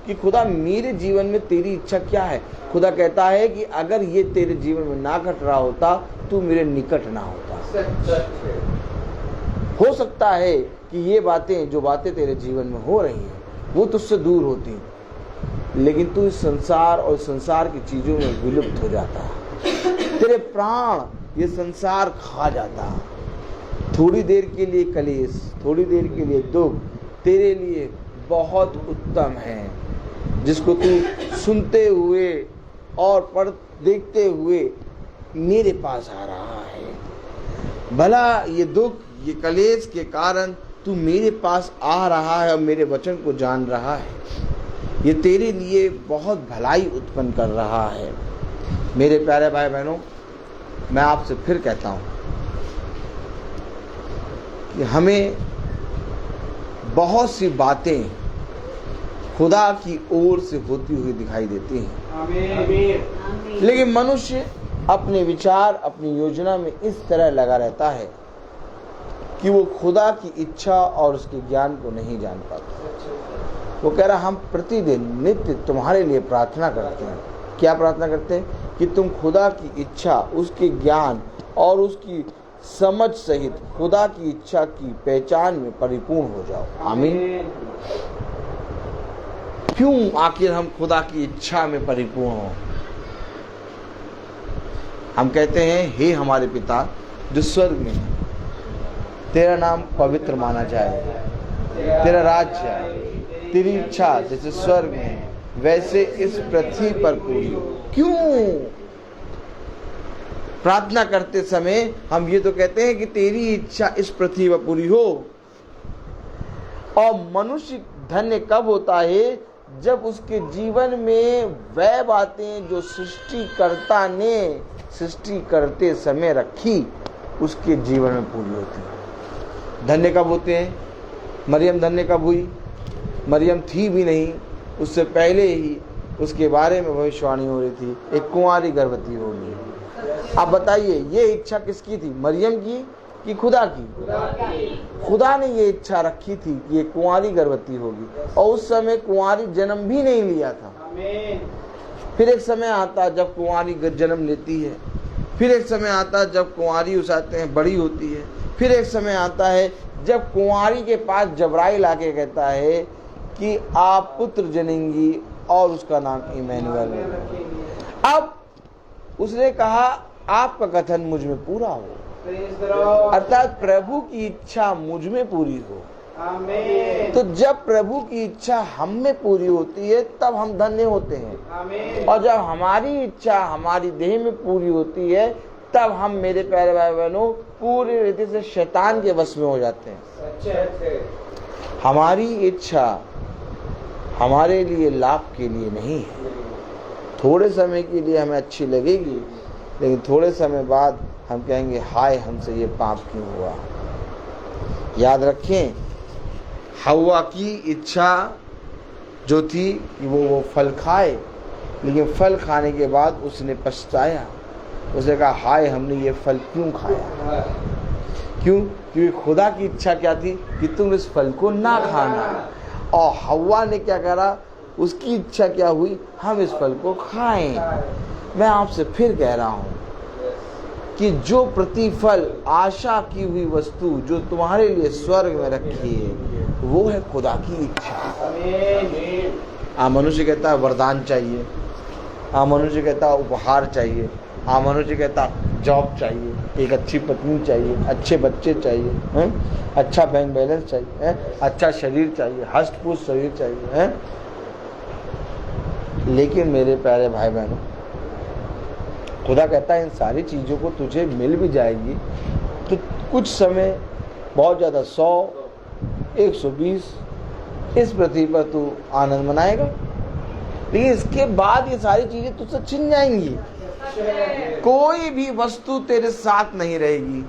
कि खुदा मेरे जीवन में तेरी इच्छा क्या है। खुदा कहता है कि अगर ये तेरे जीवन में ना घट रहा होता तू मेरे निकट ना होता। हो सकता है कि ये बातें, जो बातें तेरे जीवन में हो रही हैं, वो तुझसे दूर होती, लेकिन तू इस संसार और संसार की चीजों में विलुप्त हो जाता। तेरे प्राण ये संसार खा जाता। थोड़ी देर के लिए कलेश, थोड़ी देर के लिए दुख तेरे लिए बहुत उत्तम है, जिसको तू सुनते हुए और देखते हुए मेरे पास आ रहा है। भला ये दुख, ये कलेश के कारण तू मेरे पास आ रहा है और मेरे वचन को जान रहा है, ये तेरे लिए बहुत भलाई उत्पन्न कर रहा है। मेरे प्यारे भाई बहनों, मैं आपसे फिर कहता हूं कि हमें बहुत सी बातें खुदा की ओर से होती हुई दिखाई देती हैं। आमीन। लेकिन मनुष्य अपने विचार, अपनी योजना में इस तरह लगा रहता है कि वो खुदा की इच्छा और उसके ज्ञान को नहीं जान पाता। वो कह रहा हम प्रतिदिन नित्य तुम्हारे लिए प्रार्थना करते हैं। क्या प्रार्थना करते हैं? कि तुम खुदा की इच्छा, उसके ज्ञान और उसकी समझ सहित खुदा की इच्छा की पहचान में परिपूर्ण हो जाओ। आमीन। क्यों आखिर हम खुदा की इच्छा में परिपूर्ण हो? हम कहते हैं, हे हमारे पिता जो स्वर्ग में है, तेरा नाम पवित्र माना जाए, तेरा राज्य आए, तेरी इच्छा जैसे स्वर्ग में है वैसे इस पृथ्वी पर पूरी हो। क्यों प्रार्थना करते समय हम ये तो कहते हैं कि तेरी इच्छा इस पृथ्वी पर पूरी हो। और मनुष्य धन्य कब होता है? जब उसके जीवन में वह बातें जो सृष्टिकर्ता ने सृष्टि करते समय रखी उसके जीवन में पूरी होती है। धन्य कब होते हैं? मरियम धन्य कब हुई? मरियम थी भी नहीं, उससे पहले ही उसके बारे में भविष्यवाणी हो रही थी, एक कुंवारी गर्भवती होगी। अब बताइए, ये इच्छा किसकी थी? मरियम की कि खुदा की? खुदा ने ये इच्छा रखी थी कि ये कुंवारी गर्भवती होगी, और उस समय कुंवारी जन्म भी नहीं लिया था। फिर एक समय आता जब कुंवारी जन्म लेती है, फिर एक समय आता जब कुंवारी उस आते हैं बड़ी होती है, फिर एक समय आता है जब कुंवारी के पास जबराइल आके कहता है कि आप पुत्र जनेंगी और उसका नाम इमैनुअल है। अब उसने कहा आपका कथन मुझ में पूरा हो, अर्थात प्रभु की इच्छा मुझ में पूरी हो। तो जब प्रभु की इच्छा हम में पूरी होती है तब हम धन्य होते हैं, और जब हमारी इच्छा हमारी देह में पूरी होती है तब हम, मेरे प्यारे भाई बहनों, पूरी रीति से शैतान के वश में हो जाते हैं। हमारी इच्छा हमारे लिए लाभ के लिए नहीं है। थोड़े समय के लिए हमें अच्छी लगेगी, लेकिन थोड़े समय बाद हम कहेंगे हाय हमसे ये पाप क्यों हुआ। याद रखें, हव्वा की इच्छा जो थी कि वो फल खाए, लेकिन फल खाने के बाद उसने पछताया। उसने कहा हाय हमने ये फल क्यों खाया। क्यों? क्योंकि खुदा की इच्छा क्या थी कि तुम इस फल को ना खाना, और हव्वा ने क्या करा? उसकी इच्छा क्या हुई? हम इस फल को खाएं। मैं आपसे फिर कह रहा हूं कि जो प्रतिफल आशा की हुई वस्तु जो तुम्हारे लिए स्वर्ग में रखी है वो है खुदा की इच्छा। मनुष्य कहता है वरदान चाहिए, मनुष्य कहता है उपहार चाहिए, मनुष्य कहता जॉब चाहिए, एक अच्छी पत्नी चाहिए, अच्छे बच्चे चाहिए, अच्छा बैंक बैलेंस चाहिए, अच्छा शरीर चाहिए, हष्ट पुष्ट शरीर चाहिए। लेकिन मेरे प्यारे भाई बहनों, खुदा कहता है इन सारी चीज़ों को तुझे मिल भी जाएगी तो कुछ समय, बहुत ज़्यादा 100, 120 इस पृथ्वी पर तू आनंद मनाएगा, लेकिन इसके बाद ये सारी चीज़ें तुझसे छिन जाएंगी। कोई भी वस्तु तेरे साथ नहीं रहेगी।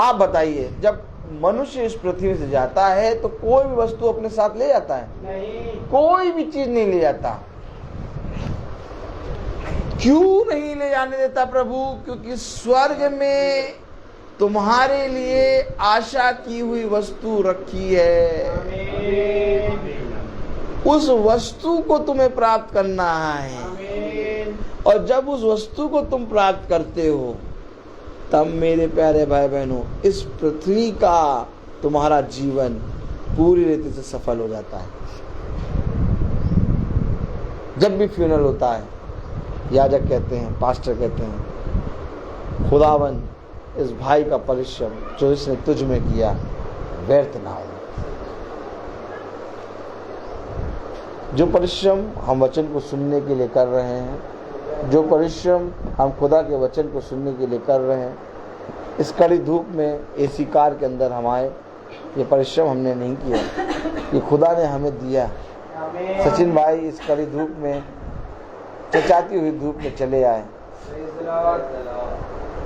आप बताइए, जब मनुष्य इस पृथ्वी से जाता है तो कोई भी वस्तु अपने साथ ले जाता है? नहीं। कोई भी चीज नहीं ले जाता। क्यों नहीं ले जाने देता प्रभु? क्योंकि स्वर्ग में तुम्हारे लिए आशा की हुई वस्तु रखी है। उस वस्तु को तुम्हें प्राप्त करना है, और जब उस वस्तु को तुम प्राप्त करते हो तब मेरे प्यारे भाई बहनों इस पृथ्वी का तुम्हारा जीवन पूरी रीति से सफल हो जाता है। जब भी फ्यूनरल होता है, याजक कहते हैं, पास्टर कहते हैं, खुदावन इस भाई का परिश्रम जो इसने तुझ में किया व्यर्थ ना हो। जो परिश्रम हम वचन को सुनने के लिए कर रहे हैं, जो परिश्रम हम खुदा के वचन को सुनने के लिए कर रहे हैं, इस कड़ी धूप में एसी कार के अंदर हम आए, ये परिश्रम हमने नहीं किया, ये खुदा ने हमें दिया। सचिन भाई इस कड़ी धूप में, चचाती हुई धूप में चले आए।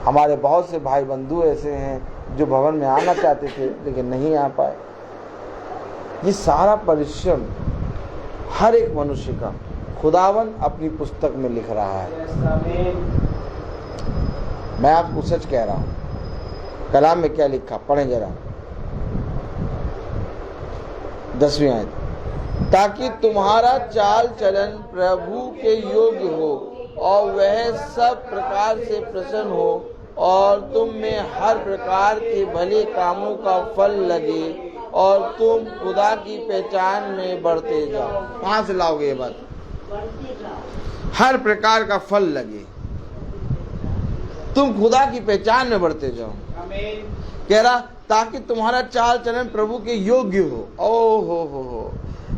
हमारे बहुत से भाई बंधु ऐसे हैं जो भवन में आना चाहते थे लेकिन नहीं आ पाए। ये सारा परिश्रम हर एक मनुष्य का खुदावन अपनी पुस्तक में लिख रहा है। मैं आपको सच कह रहा हूं, कलाम में क्या लिखा, पढ़ें जरा 10वीं आयत। ताकि तुम्हारा चाल चलन प्रभु के योग्य हो और वह सब प्रकार से प्रसन्न हो और तुम में हर प्रकार के भले कामों का फल लगे और तुम खुदा की पहचान में बढ़ते जाओ। कहाँ से लाओगे ये बात? हर प्रकार का फल लगे, तुम खुदा की पहचान में बढ़ते जाओ। कह रहा ताकि तुम्हारा चाल चलन प्रभु के योग्य हो। ओ हो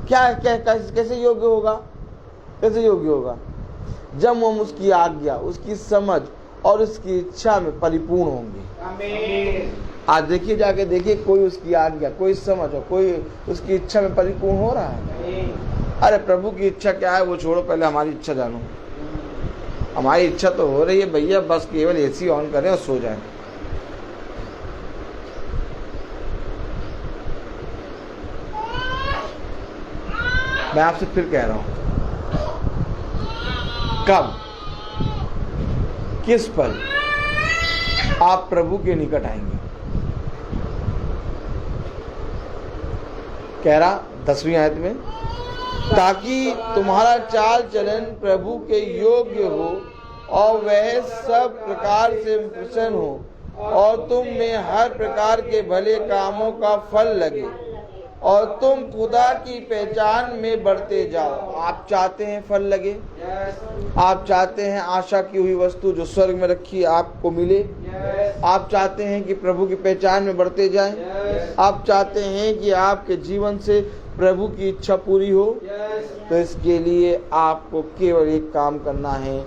क्या कैसे योग्य होगा? कैसे योग्य होगा? जब हम उसकी आज्ञा, उसकी समझ और उसकी इच्छा में परिपूर्ण होंगे। आज देखिए, जाके देखिए, कोई उसकी आज्ञा, कोई समझ और कोई उसकी इच्छा में परिपूर्ण हो रहा है? अरे प्रभु की इच्छा क्या है वो छोड़ो, पहले हमारी इच्छा जानो। हमारी इच्छा तो हो रही है भैया, बस केवल एसी ऑन करें और सो जाएं। मैं आपसे फिर कह रहा हूं, कब, किस पल आप प्रभु के निकट आएंगे? कह रहा 10वीं आयत में, ताकि तुम्हारा चाल चलन प्रभु के योग्य हो और वह सब प्रकार से प्रसन्न हो और तुम में हर प्रकार के भले कामों का फल लगे और तुम खुदा की पहचान में बढ़ते जाओ। आप चाहते हैं फल लगे? आप चाहते हैं आशा की हुई वस्तु जो स्वर्ग में रखी है आपको मिले? आप चाहते हैं कि प्रभु की पहचान में बढ़ते जाएं? आप चाहते हैं कि आपके जीवन से प्रभु की इच्छा पूरी हो? तो इसके लिए आपको केवल एक काम करना है,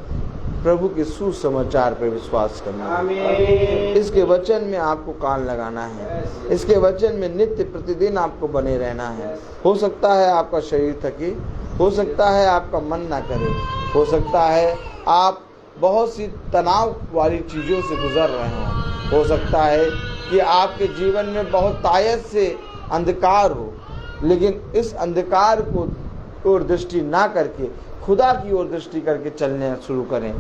प्रभु के सुसमाचार पर विश्वास करना है। इसके वचन में आपको कान लगाना है, इसके वचन में नित्य प्रतिदिन आपको बने रहना है। हो सकता है आपका शरीर थके, हो सकता है आपका मन ना करे, हो सकता है आप बहुत सी तनाव वाली चीज़ों से गुजर रहे हों, हो सकता है कि आपके जीवन में बहुत तायत से अंधकार हो, लेकिन इस अंधकार को ओर दृष्टि ना करके खुदा की ओर दृष्टि करके चलने शुरू करें।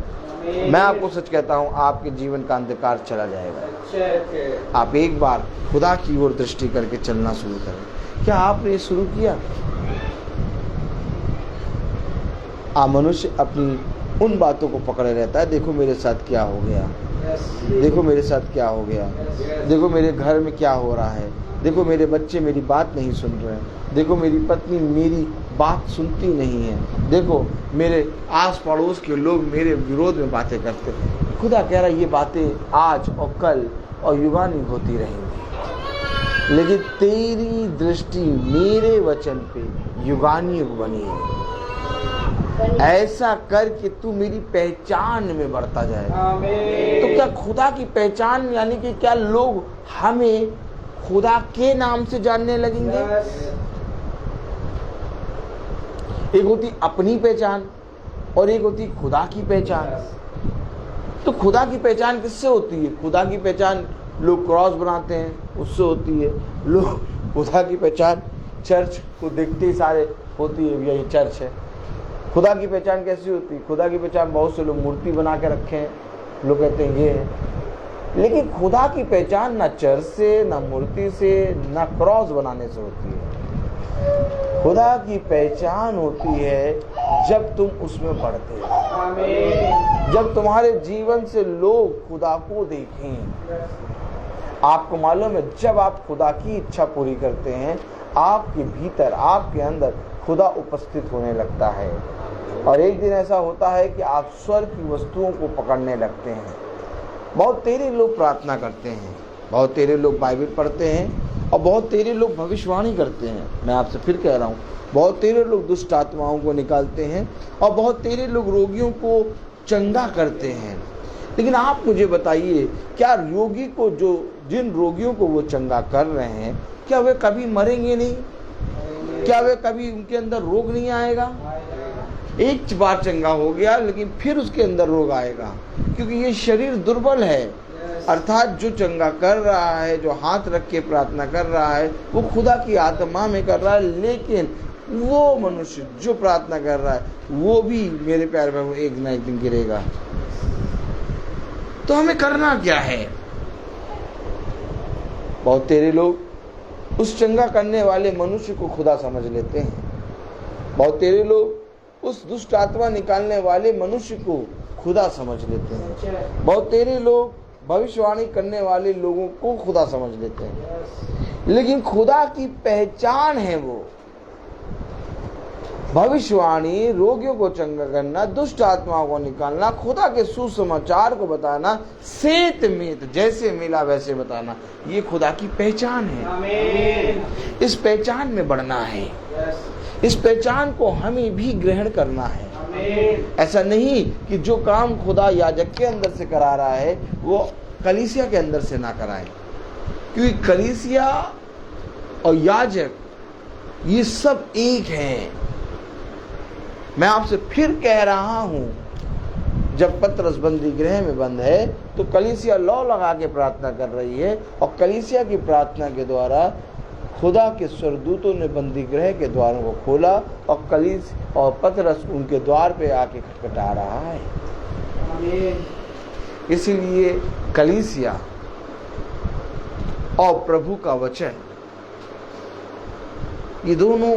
मैं आपको सच कहता हूं, आपके जीवन का अंधकार चला जाएगा। आप एक बार खुदा की ओर दृष्टि करके चलना शुरू करें। क्या आपने ये शुरू किया? मनुष्य अपनी उन बातों को पकड़े रहता है, देखो मेरे साथ क्या हो गया, देखो मेरे साथ क्या हो गया, देखो मेरे घर में क्या हो रहा है, देखो मेरे बच्चे मेरी बात नहीं सुन रहे हैं, देखो मेरी पत्नी मेरी बात सुनती नहीं है, देखो मेरे आस पड़ोस के लोग मेरे विरोध में बातें करते हैं। खुदा कह रहा है ये बातें आज और कल और युगानुग होती रहेंगी, लेकिन तेरी दृष्टि मेरे वचन पे युगानुग बनी है। ऐसा कर कि तू मेरी पहचान में बढ़ता जाए। तो क्या खुदा की पहचान यानी कि क्या लोग हमें खुदा के नाम से जानने लगेंगे? एक होती अपनी पहचान और एक होती खुदा की पहचान। तो खुदा की पहचान किससे होती है? खुदा की पहचान लोग क्रॉस बनाते हैं उससे होती है। लोग खुदा की पहचान चर्च को देखते ही सारे होती है, यही चर्च है। खुदा की पहचान कैसी होती है? खुदा की पहचान बहुत से लोग मूर्ति बना के रखे हैं, लोग कहते हैं ये है। लेकिन खुदा की पहचान ना चर्च से, ना मूर्ति से, ना क्रॉस बनाने से होती है। खुदा की पहचान होती है जब तुम उसमें बढ़ते हो, जब तुम्हारे जीवन से लोग खुदा को देखें। आपको मालूम है, जब आप खुदा की इच्छा पूरी करते हैं, आपके भीतर, आपके अंदर खुदा उपस्थित होने लगता है। और एक दिन ऐसा होता है कि आप स्वर्ग की वस्तुओं को पकड़ने लगते हैं। बहुत तेरे लोग प्रार्थना करते हैं, बहुत तेरे लोग बाइबल पढ़ते हैं और बहुत तेरे लोग भविष्यवाणी करते हैं। मैं आपसे फिर कह रहा हूँ, बहुत तेरे लोग दुष्ट आत्माओं को निकालते हैं और बहुत तेरे लोग रोगियों को चंगा करते हैं। लेकिन आप मुझे बताइए, क्या रोगी को, जो जिन रोगियों को वो चंगा कर रहे हैं, क्या वे कभी मरेंगे नहीं? क्या वे कभी, उनके अंदर रोग नहीं आएगा? एक बार चंगा हो गया लेकिन फिर उसके अंदर रोग आएगा, क्योंकि ये शरीर दुर्बल है। अर्थात जो चंगा कर रहा है, जो हाथ रख के प्रार्थना कर रहा है, वो खुदा की आत्मा में कर रहा है। लेकिन वो मनुष्य जो प्रार्थना कर रहा है, वो भी मेरे पैर में वो एक ना एक दिन गिरेगा। तो हमें करना क्या है? बहुत तेरे लोग उस चंगा करने वाले मनुष्य को खुदा समझ लेते हैं, बहुत तेरे लोग उस दुष्ट आत्मा निकालने वाले मनुष्य को खुदा समझ लेते हैं। बहुत तेरे लोग भविष्यवाणी करने वाले लोगों को खुदा समझ लेते हैं, लेकिन खुदा की पहचान है वो भविष्यवाणी, रोगियों को चंगा करना, दुष्ट आत्माओं को निकालना, खुदा के सुसमाचार को बताना, सेत मेत जैसे मिला वैसे बताना, ये खुदा की पहचान है। आमीन। इस पहचान में बढ़ना है, इस पहचान को हमें भी ग्रहण करना है। आमीन। ऐसा नहीं कि जो काम खुदा याजक के अंदर से करा रहा है वो कलीसिया के अंदर से ना कराए, क्योंकि कलीसिया और याजक ये सब एक हैं। मैं आपसे फिर कह रहा हूं, जब पतरस बंदी गृह में बंद है तो कलीसिया लौ लगा के प्रार्थना कर रही है, और कलीसिया की प्रार्थना के द्वारा खुदा के स्वर्गदूतों ने बंदी गृह के द्वारों को खोला, और पतरस उनके द्वार पे आके खटखटा रहा है। आमीन। इसीलिए कलीसिया और प्रभु का वचन, ये दोनों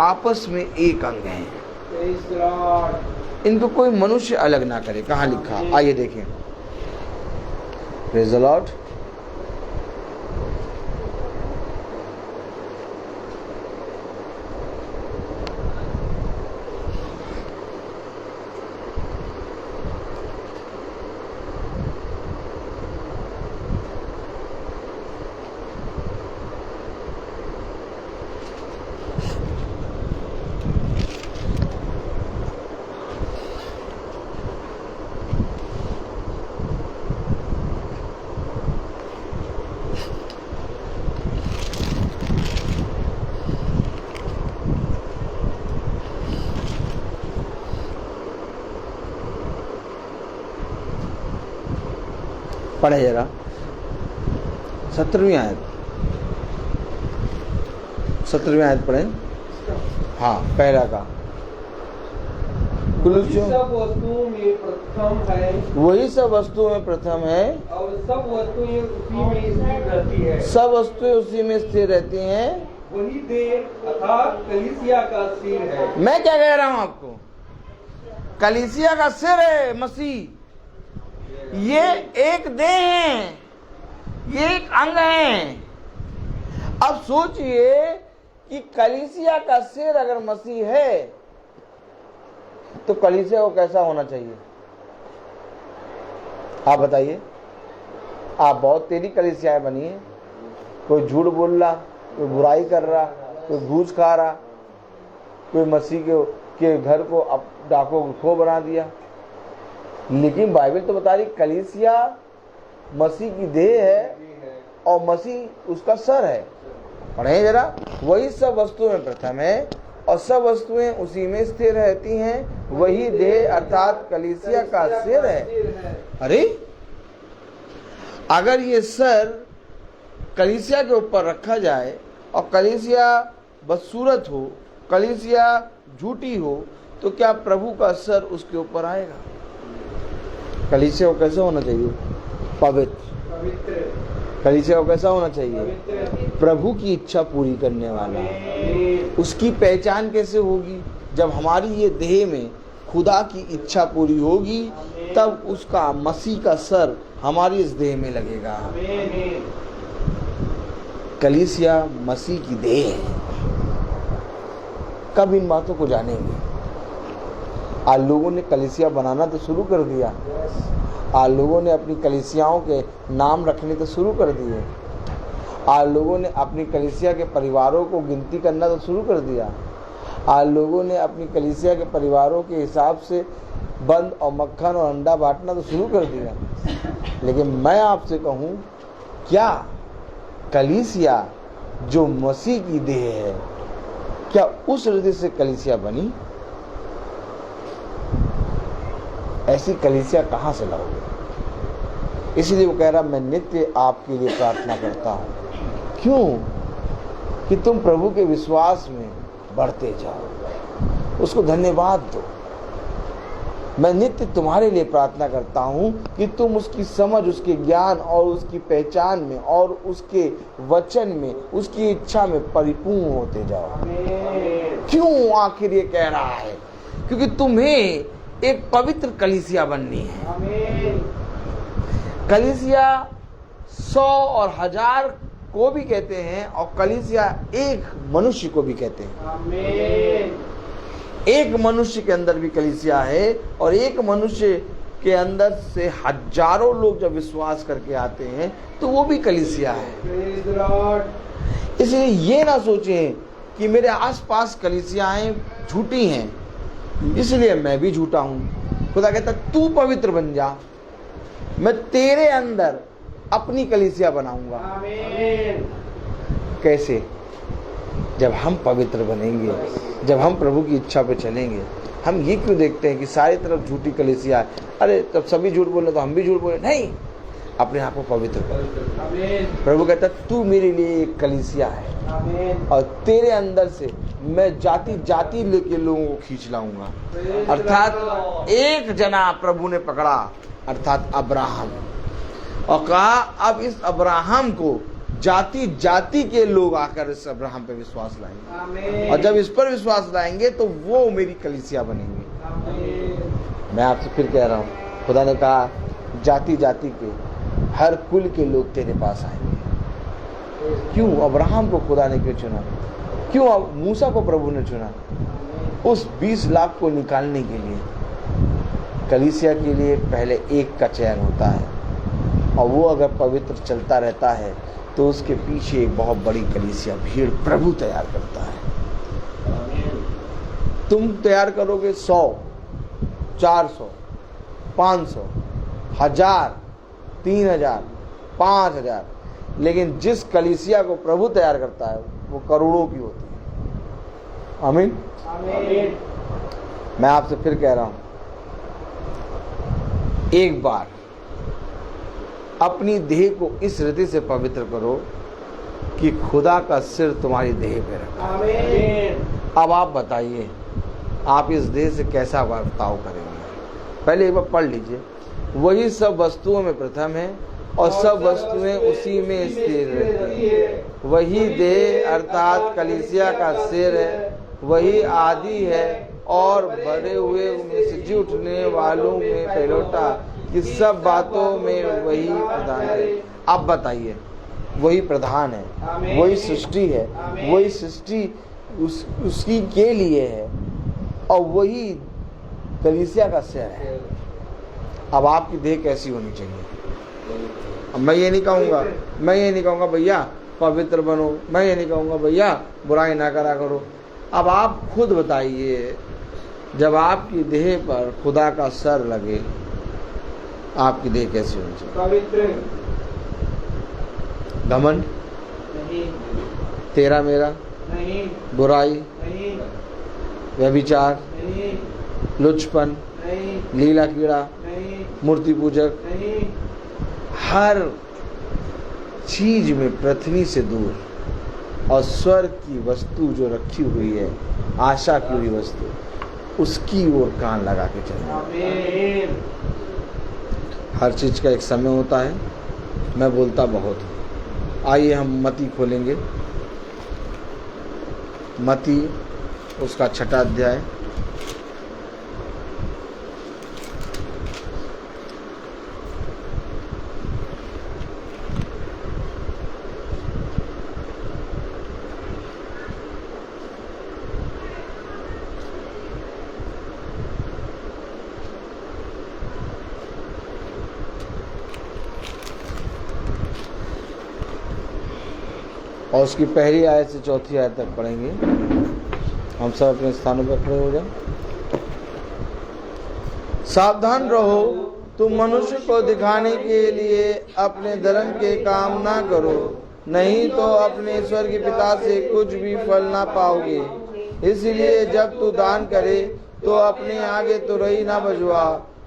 आपस में एक अंग हैं। Praise the Lord। इनको कोई मनुष्य अलग ना करे। कहाँ लिखा, आइए देखें। Praise the Lord. पढ़े जरा 17वीं आयत, 17वीं आयत पढ़ें। हाँ, पहला का कुलुस्सियों, सब वस्तुओं में प्रथम है, वही सब वस्तुओं में प्रथम है, और सब वस्तुएं उसी में स्थिर रहती है। सब वस्तुएं उसी में स्थिर रहती हैं। वही देह अर्थात कलीसिया का सिर है। मैं क्या कह रहा हूं आपको, कलीसिया का सिर है मसीह। ये एक देह है, ये एक अंग है। अब सोचिए कि कलीसिया का सिर अगर मसीह है तो कलीसिया को कैसा होना चाहिए, आप बताइए। आप बहुत तेरी कलीसियाएं बनी है, कोई झूठ बोल रहा, कोई बुराई कर रहा, कोई घूस खा रहा, कोई मसीह के घर को अब डाकों को खो बना दिया। लेकिन बाइबल तो बता रही कलीसिया मसीह की देह है और मसीह उसका सर है। पढ़े जरा, वही सब वस्तुओं में प्रथम है और सब वस्तुएं उसी में स्थिर रहती हैं, वही देह अर्थात कलीसिया का सिर है। अरे अगर ये सर कलीसिया के ऊपर रखा जाए और कलीसिया बदसूरत हो, कलीसिया झूठी हो, तो क्या प्रभु का सर उसके ऊपर आएगा? कलीसिया को कैसा होना चाहिए? पवित्र। कलीसिया को कैसा होना चाहिए? प्रभु की इच्छा पूरी करने वाला। उसकी पहचान कैसे होगी? जब हमारी ये देह में खुदा की इच्छा पूरी होगी, तब उसका मसीह का सर हमारी इस देह में लगेगा। कलीसिया मसीह की देह है। कब इन बातों को जानेंगे? आज लोगों ने कलीसिया बनाना तो शुरू कर दिया, आज लोगों ने अपनी कलीसियाओं के नाम रखने तो शुरू कर दिए, आज लोगों ने अपनी कलीसिया के परिवारों को गिनती करना तो शुरू कर दिया, आज लोगों ने अपनी कलीसिया के परिवारों के हिसाब से बंद और मक्खन और अंडा बांटना तो शुरू कर दिया। लेकिन मैं आपसे कहूँ, क्या कलीसिया जो मसीह की देह है, क्या उस हृदय से कलीसिया बनी? ऐसी कलीसिया कहाँ से लाओगे? इसलिए वो कह रहा, मैं नित्य आपके लिए प्रार्थना करता हूँ। क्यों? कि तुम प्रभु के विश्वास में बढ़ते जाओ, उसको धन्यवाद दो। मैं नित्य तुम्हारे लिए प्रार्थना करता हूँ कि तुम उसकी समझ, उसके ज्ञान और उसकी पहचान में और उसके वचन में, उसकी इच्छा में परिपूर्ण होते जाओ। क्यों आखिर ये कह रहा है? क्योंकि तुम्हें एक पवित्र कलीसिया बननी है। आमीन। कलीसिया 100 और 1000 को भी कहते हैं, और कलीसिया एक मनुष्य को भी कहते हैं। आमीन। एक मनुष्य के अंदर भी कलीसिया है, और एक मनुष्य के अंदर से हजारों लोग जब विश्वास करके आते हैं तो वो भी कलीसिया है। Praise the Lord। इसलिए ये ना सोचें कि मेरे आसपास कलीसियाएं झूठी हैं, इसलिए मैं भी झूठा हूं। खुदा कहता तू पवित्र बन जा, मैं तेरे अंदर अपनी कलीसिया बनाऊंगा। आमीन। कैसे? जब हम पवित्र बनेंगे, जब हम प्रभु की इच्छा पे चलेंगे। हम ये क्यों देखते हैं कि सारी तरफ झूठी कलीसिया है, अरे तब सभी झूठ बोले तो हम भी झूठ बोले? नहीं, अपने आप को पवित्र कर। आमीन। प्रभु कहता तू मेरे लिए एक कलीसिया है, आमीन। और तेरे अंदर से मैं जाति जाति लेके लोगों को खींच लाऊंगा। अर्थात एक जना प्रभु ने पकड़ा, अर्थात अब्राहम, और कहा अब इस अब्राहम को जाति जाति के लोग आकर इस अब्राहम पे विश्वास लाएंगे, आमीन। और जब इस पर विश्वास लाएंगे तो वो मेरी कलीसिया बनेंगे। आमीन। मैं आपसे फिर कह रहा हूँ, खुदा ने कहा जाति जाति के हर कुल के लोग तेरे पास आएंगे। क्यों अब्राहम को खुदा ने क्यों चुना? क्यों मूसा को प्रभु ने चुना? उस 20 लाख को निकालने के लिए। कलीसिया के लिए पहले एक का चयन होता है, और वो अगर पवित्र चलता रहता है तो उसके पीछे एक बहुत बड़ी कलीसिया भीड़ प्रभु तैयार करता है। तुम तैयार करोगे 100, 400, 500, 1000, 3000, 5000, लेकिन जिस कलीसिया को प्रभु तैयार करता है वो करोड़ों की होती है। आमीन। आमीन। मैं आपसे फिर कह रहा हूं, एक बार अपनी देह को इस रीति से पवित्र करो कि खुदा का सिर तुम्हारी देह पे रखा। आमीन। अब आप बताइए, आप इस देह से कैसा बर्ताव करेंगे? पहले एक बार पढ़ लीजिए। वही सब वस्तुओं में प्रथम है, और सब वस्तुएं उसी में स्थिर रहती है। वही देह अर्थात कलीसिया का सिर है, वही आदि है, और बढ़े हुए में से जी उठने वालों में पहलौठा, कि सब बातों में वही प्रधान है। अब बताइए, वही प्रधान है, वही सृष्टि है, वही सृष्टि उसकी के लिए है, और वही कलीसिया का सिर है। अब आपकी देह कैसी होनी चाहिए? अब मैं ये नहीं कहूँगा भैया पवित्र बनो, मैं ये नहीं कहूँगा भैया बुराई ना करा करो। अब आप खुद बताइए, जब आपकी देह पर खुदा का सर लगे, आपकी देह कैसी होनी चाहिए? पवित्र। घमंड नहीं। तेरा मेरा, नहीं। बुराई, नहीं। व्यभिचार, नहीं। लुचपन, नहीं। लीला कीड़ा, नहीं। मूर्ति पूजक, नहीं। हर चीज में पृथ्वी से दूर, और स्वर्ग की वस्तु जो रखी हुई है, आशा की हुई वस्तु, उसकी ओर कान लगा के चलना। आमीन। हर चीज का एक समय होता है। मैं बोलता बहुत हूँ। आइए हम मती खोलेंगे, मती उसका 6वां अध्याय। और उसकी पहली आयत से 4थी आयत तक पढ़ेंगे। हम सब अपने स्थानों पर खड़े हो जाएं। सावधान रहो, तुम मनुष्य को दिखाने के लिए अपने धर्म के काम ना करो, नहीं तो अपने ईश्वर के पिता से कुछ भी फल ना पाओगे। इसलिए जब तू दान करे तो अपने आगे तुरही ना बजवा,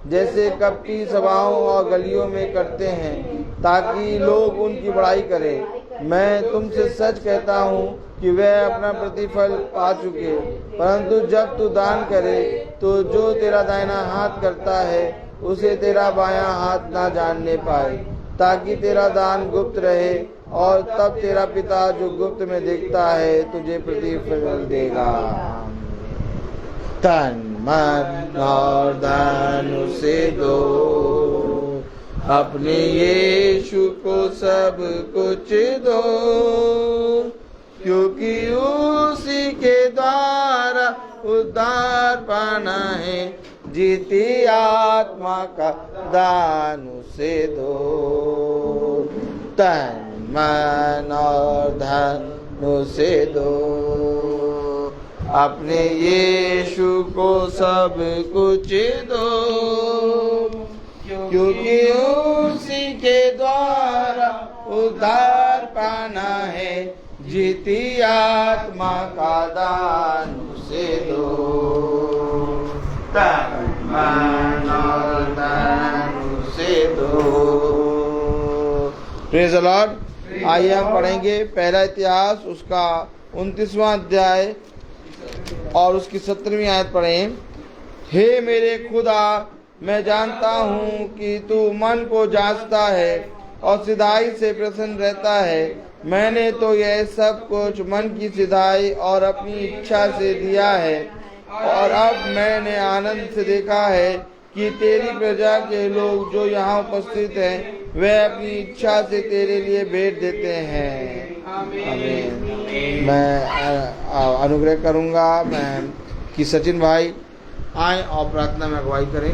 जैसे कपटी सभाओं और गलियों में करते हैं, ताकि लोग उनकी बड़ाई करें। मैं तुमसे सच कहता हूँ कि वह अपना प्रतिफल पा चुके। परंतु जब तू दान करे तो जो तेरा दाहिना हाथ करता है उसे तेरा बायां हाथ ना जानने पाए, ताकि तेरा दान गुप्त रहे, और तब तेरा पिता जो गुप्त में देखता है तुझे प्रतिफल देगा। तन मन और धन उसे दो, अपने यीशु को सब कुछ दो, क्योंकि उसी के द्वारा उद्धार पाना है, जीती आत्मा का दान उसे दो। तन मन और धन उसे दो, अपने यीशु को सब कुछ दो, क्योंकि उसी के द्वारा उद्धार पाना है, जीती आत्मा का दान उसे दो। तन मन और धन उसे दो। Praise the Lord. आइए हम पढ़ेंगे पहला इतिहास उसका 29वां अध्याय और उसकी 17वीं आयत पढ़ें। हे मेरे खुदा, मैं जानता हूँ कि तू मन को जांचता है और सिधाई से प्रसन्न रहता है। मैंने तो यह सब कुछ मन की सिधाई और अपनी इच्छा से दिया है, और अब मैंने आनंद से देखा है कि तेरी प्रजा के लोग जो यहाँ उपस्थित हैं, वे अपनी इच्छा से तेरे लिए भेंट देते हैं। आमीन। मैं अनुग्रह करूँगा मैं कि सचिन भाई आए और प्रार्थना में अगुवाई करें।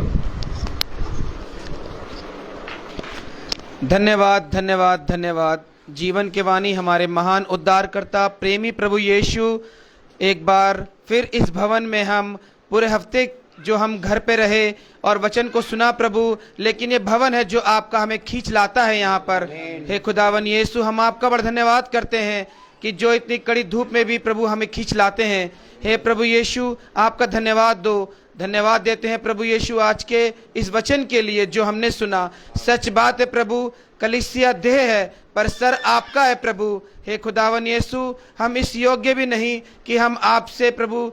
धन्यवाद धन्यवाद धन्यवाद। जीवन के वाणी हमारे महान उद्धारकर्ता प्रेमी प्रभु यीशु, एक बार फिर इस भवन में हम पूरे हफ्ते जो हम घर पे रहे और वचन को सुना प्रभु, लेकिन ये भवन है जो आपका हमें खींच लाता है यहाँ पर। हे खुदावन यीशु, हम आपका बड़ा धन्यवाद करते हैं कि जो इतनी कड़ी धूप में भी प्रभु हमें खींच लाते हैं। हे प्रभु यीशु, आपका धन्यवाद दो। धन्यवाद देते हैं प्रभु यीशु आज के इस वचन के लिए जो हमने सुना। सच बात है प्रभु, कलीसिया देह है पर सर आपका है प्रभु। हे खुदावन यीशु, हम इस योग्य भी नहीं कि हम आपसे प्रभु,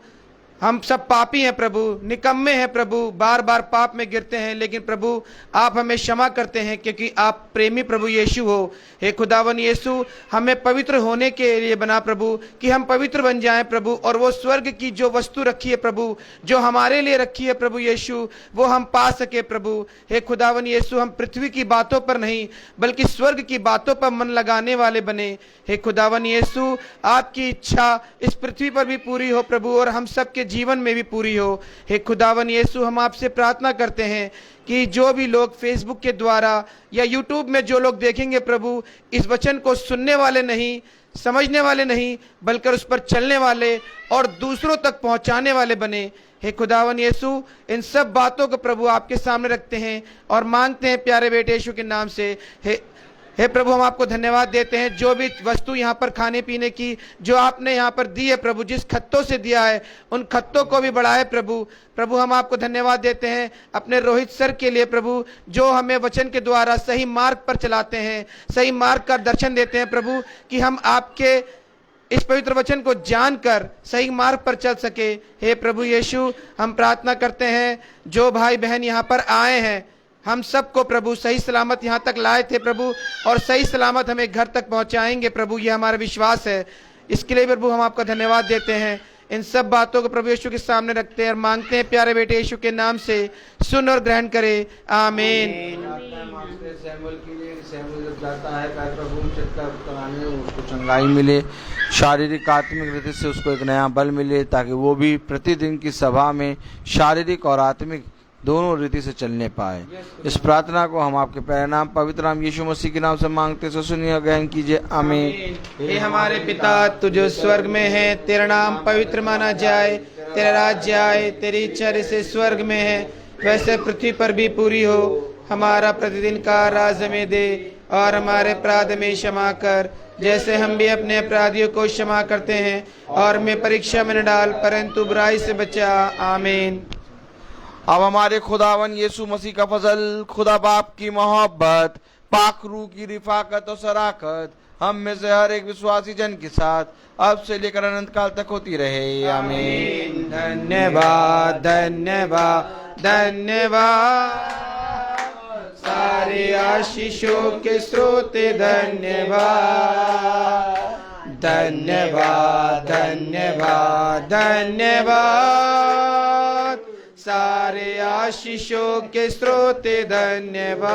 हम सब पापी हैं प्रभु, निकम्मे हैं प्रभु, बार बार पाप में गिरते हैं, लेकिन प्रभु आप हमें क्षमा करते हैं क्योंकि आप प्रेमी प्रभु यीशु हो। हे खुदावन यीशु, हमें पवित्र होने के लिए बना प्रभु, कि हम पवित्र बन जाएं प्रभु, और वो स्वर्ग की जो वस्तु रखी है प्रभु, जो हमारे लिए रखी है प्रभु यीशु, वो हम पा सके प्रभु। हे खुदावन यीशु, हम पृथ्वी की बातों पर नहीं बल्कि स्वर्ग की बातों पर मन लगाने वाले बने। हे खुदावन यीशु, आपकी इच्छा इस पृथ्वी पर भी पूरी हो प्रभु, और हम सबके जीवन में भी पूरी हो। हे खुदावन यीशु, हम आपसे प्रार्थना करते हैं कि जो भी लोग फेसबुक के द्वारा या यूट्यूब में जो लोग देखेंगे प्रभु, इस वचन को सुनने वाले नहीं, समझने वाले नहीं, बल्कि उस पर चलने वाले और दूसरों तक पहुंचाने वाले बने। हे खुदावन यीशु, इन सब बातों को प्रभु आपके सामने रखते हैं और मांगते हैं प्यारे बेटे यीशु के नाम से। हे प्रभु, हम आपको धन्यवाद देते हैं जो भी वस्तु यहाँ पर खाने पीने की जो आपने यहाँ पर दी है प्रभु, जिस खत्तों से दिया है उन खत्तों को भी बढ़ाए प्रभु। प्रभु, हम आपको धन्यवाद देते हैं अपने रोहित सर के लिए प्रभु, जो हमें वचन के द्वारा सही मार्ग पर चलाते हैं, सही मार्ग का दर्शन देते हैं प्रभु, कि हम आपके इस पवित्र वचन को जानकर सही मार्ग पर चल सके। हे प्रभु यीशु, हम प्रार्थना करते हैं जो भाई बहन यहाँ पर आए हैं, हम सबको प्रभु सही सलामत यहाँ तक लाए थे प्रभु, और सही सलामत हमें घर तक पहुँचाएंगे प्रभु, ये हमारा विश्वास है। इसके लिए प्रभु हम आपका धन्यवाद देते हैं। इन सब बातों को प्रभु यीशु के सामने रखते हैं और मांगते हैं प्यारे बेटे यीशु के नाम से, सुन और ग्रहण करे। आमीन। जब जाता है प्रभु चक्कर कराने, उसको चंगाई मिले, शारीरिक आत्मिक रीति से उसको एक नया बल मिले, ताकि वो भी प्रतिदिन की सभा में शारीरिक और आत्मिक दोनों रीति से चलने पाए। इस प्रार्थना को हम आपके प्यारे नाम पवित्र नाम यीशु मसीह के नाम से मांगते हैं, सुनिए ग्रहण कीजिए। आमीन। हे हमारे पिता, तू जो स्वर्ग में है, तेरा नाम पवित्र माना जाए, तेरा राज्य आए, तेरी इच्छा जैसे स्वर्ग में है वैसे पृथ्वी पर भी पूरी हो। हमारा प्रतिदिन का राज हमें दे, और हमारे अपराध में क्षमा कर जैसे हम भी अपने अपराधियों को क्षमा करते हैं, और हमें परीक्षा में न डाल परंतु बुराई से बचा। आमीन। अब हमारे खुदावन यीशु मसीह का फजल, खुदा बाप की मोहब्बत, पाक रूह की रिफाकत और शराकत हम में से हर एक विश्वासी जन के साथ अब से लेकर अनंत काल तक होती रहे। आमीन। धन्यवाद धन्यवाद धन्यवाद, सारे आशीषों के स्रोते धन्यवाद धन्यवाद धन्यवाद धन्यवाद। सारे आशीषों के स्रोते धन्यवाद,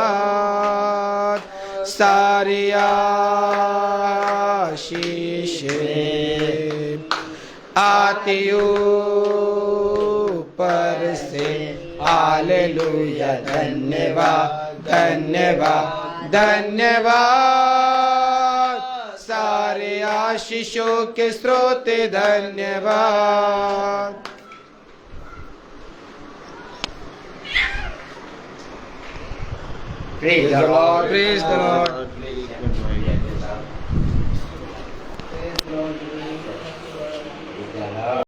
सारे आशीषें आती ऊपर से। हालेलुया, धन्यवाद धन्यवाद धन्यवाद, सारे आशीषों के स्रोते धन्यवाद। Praise the Lord. Praise the Lord.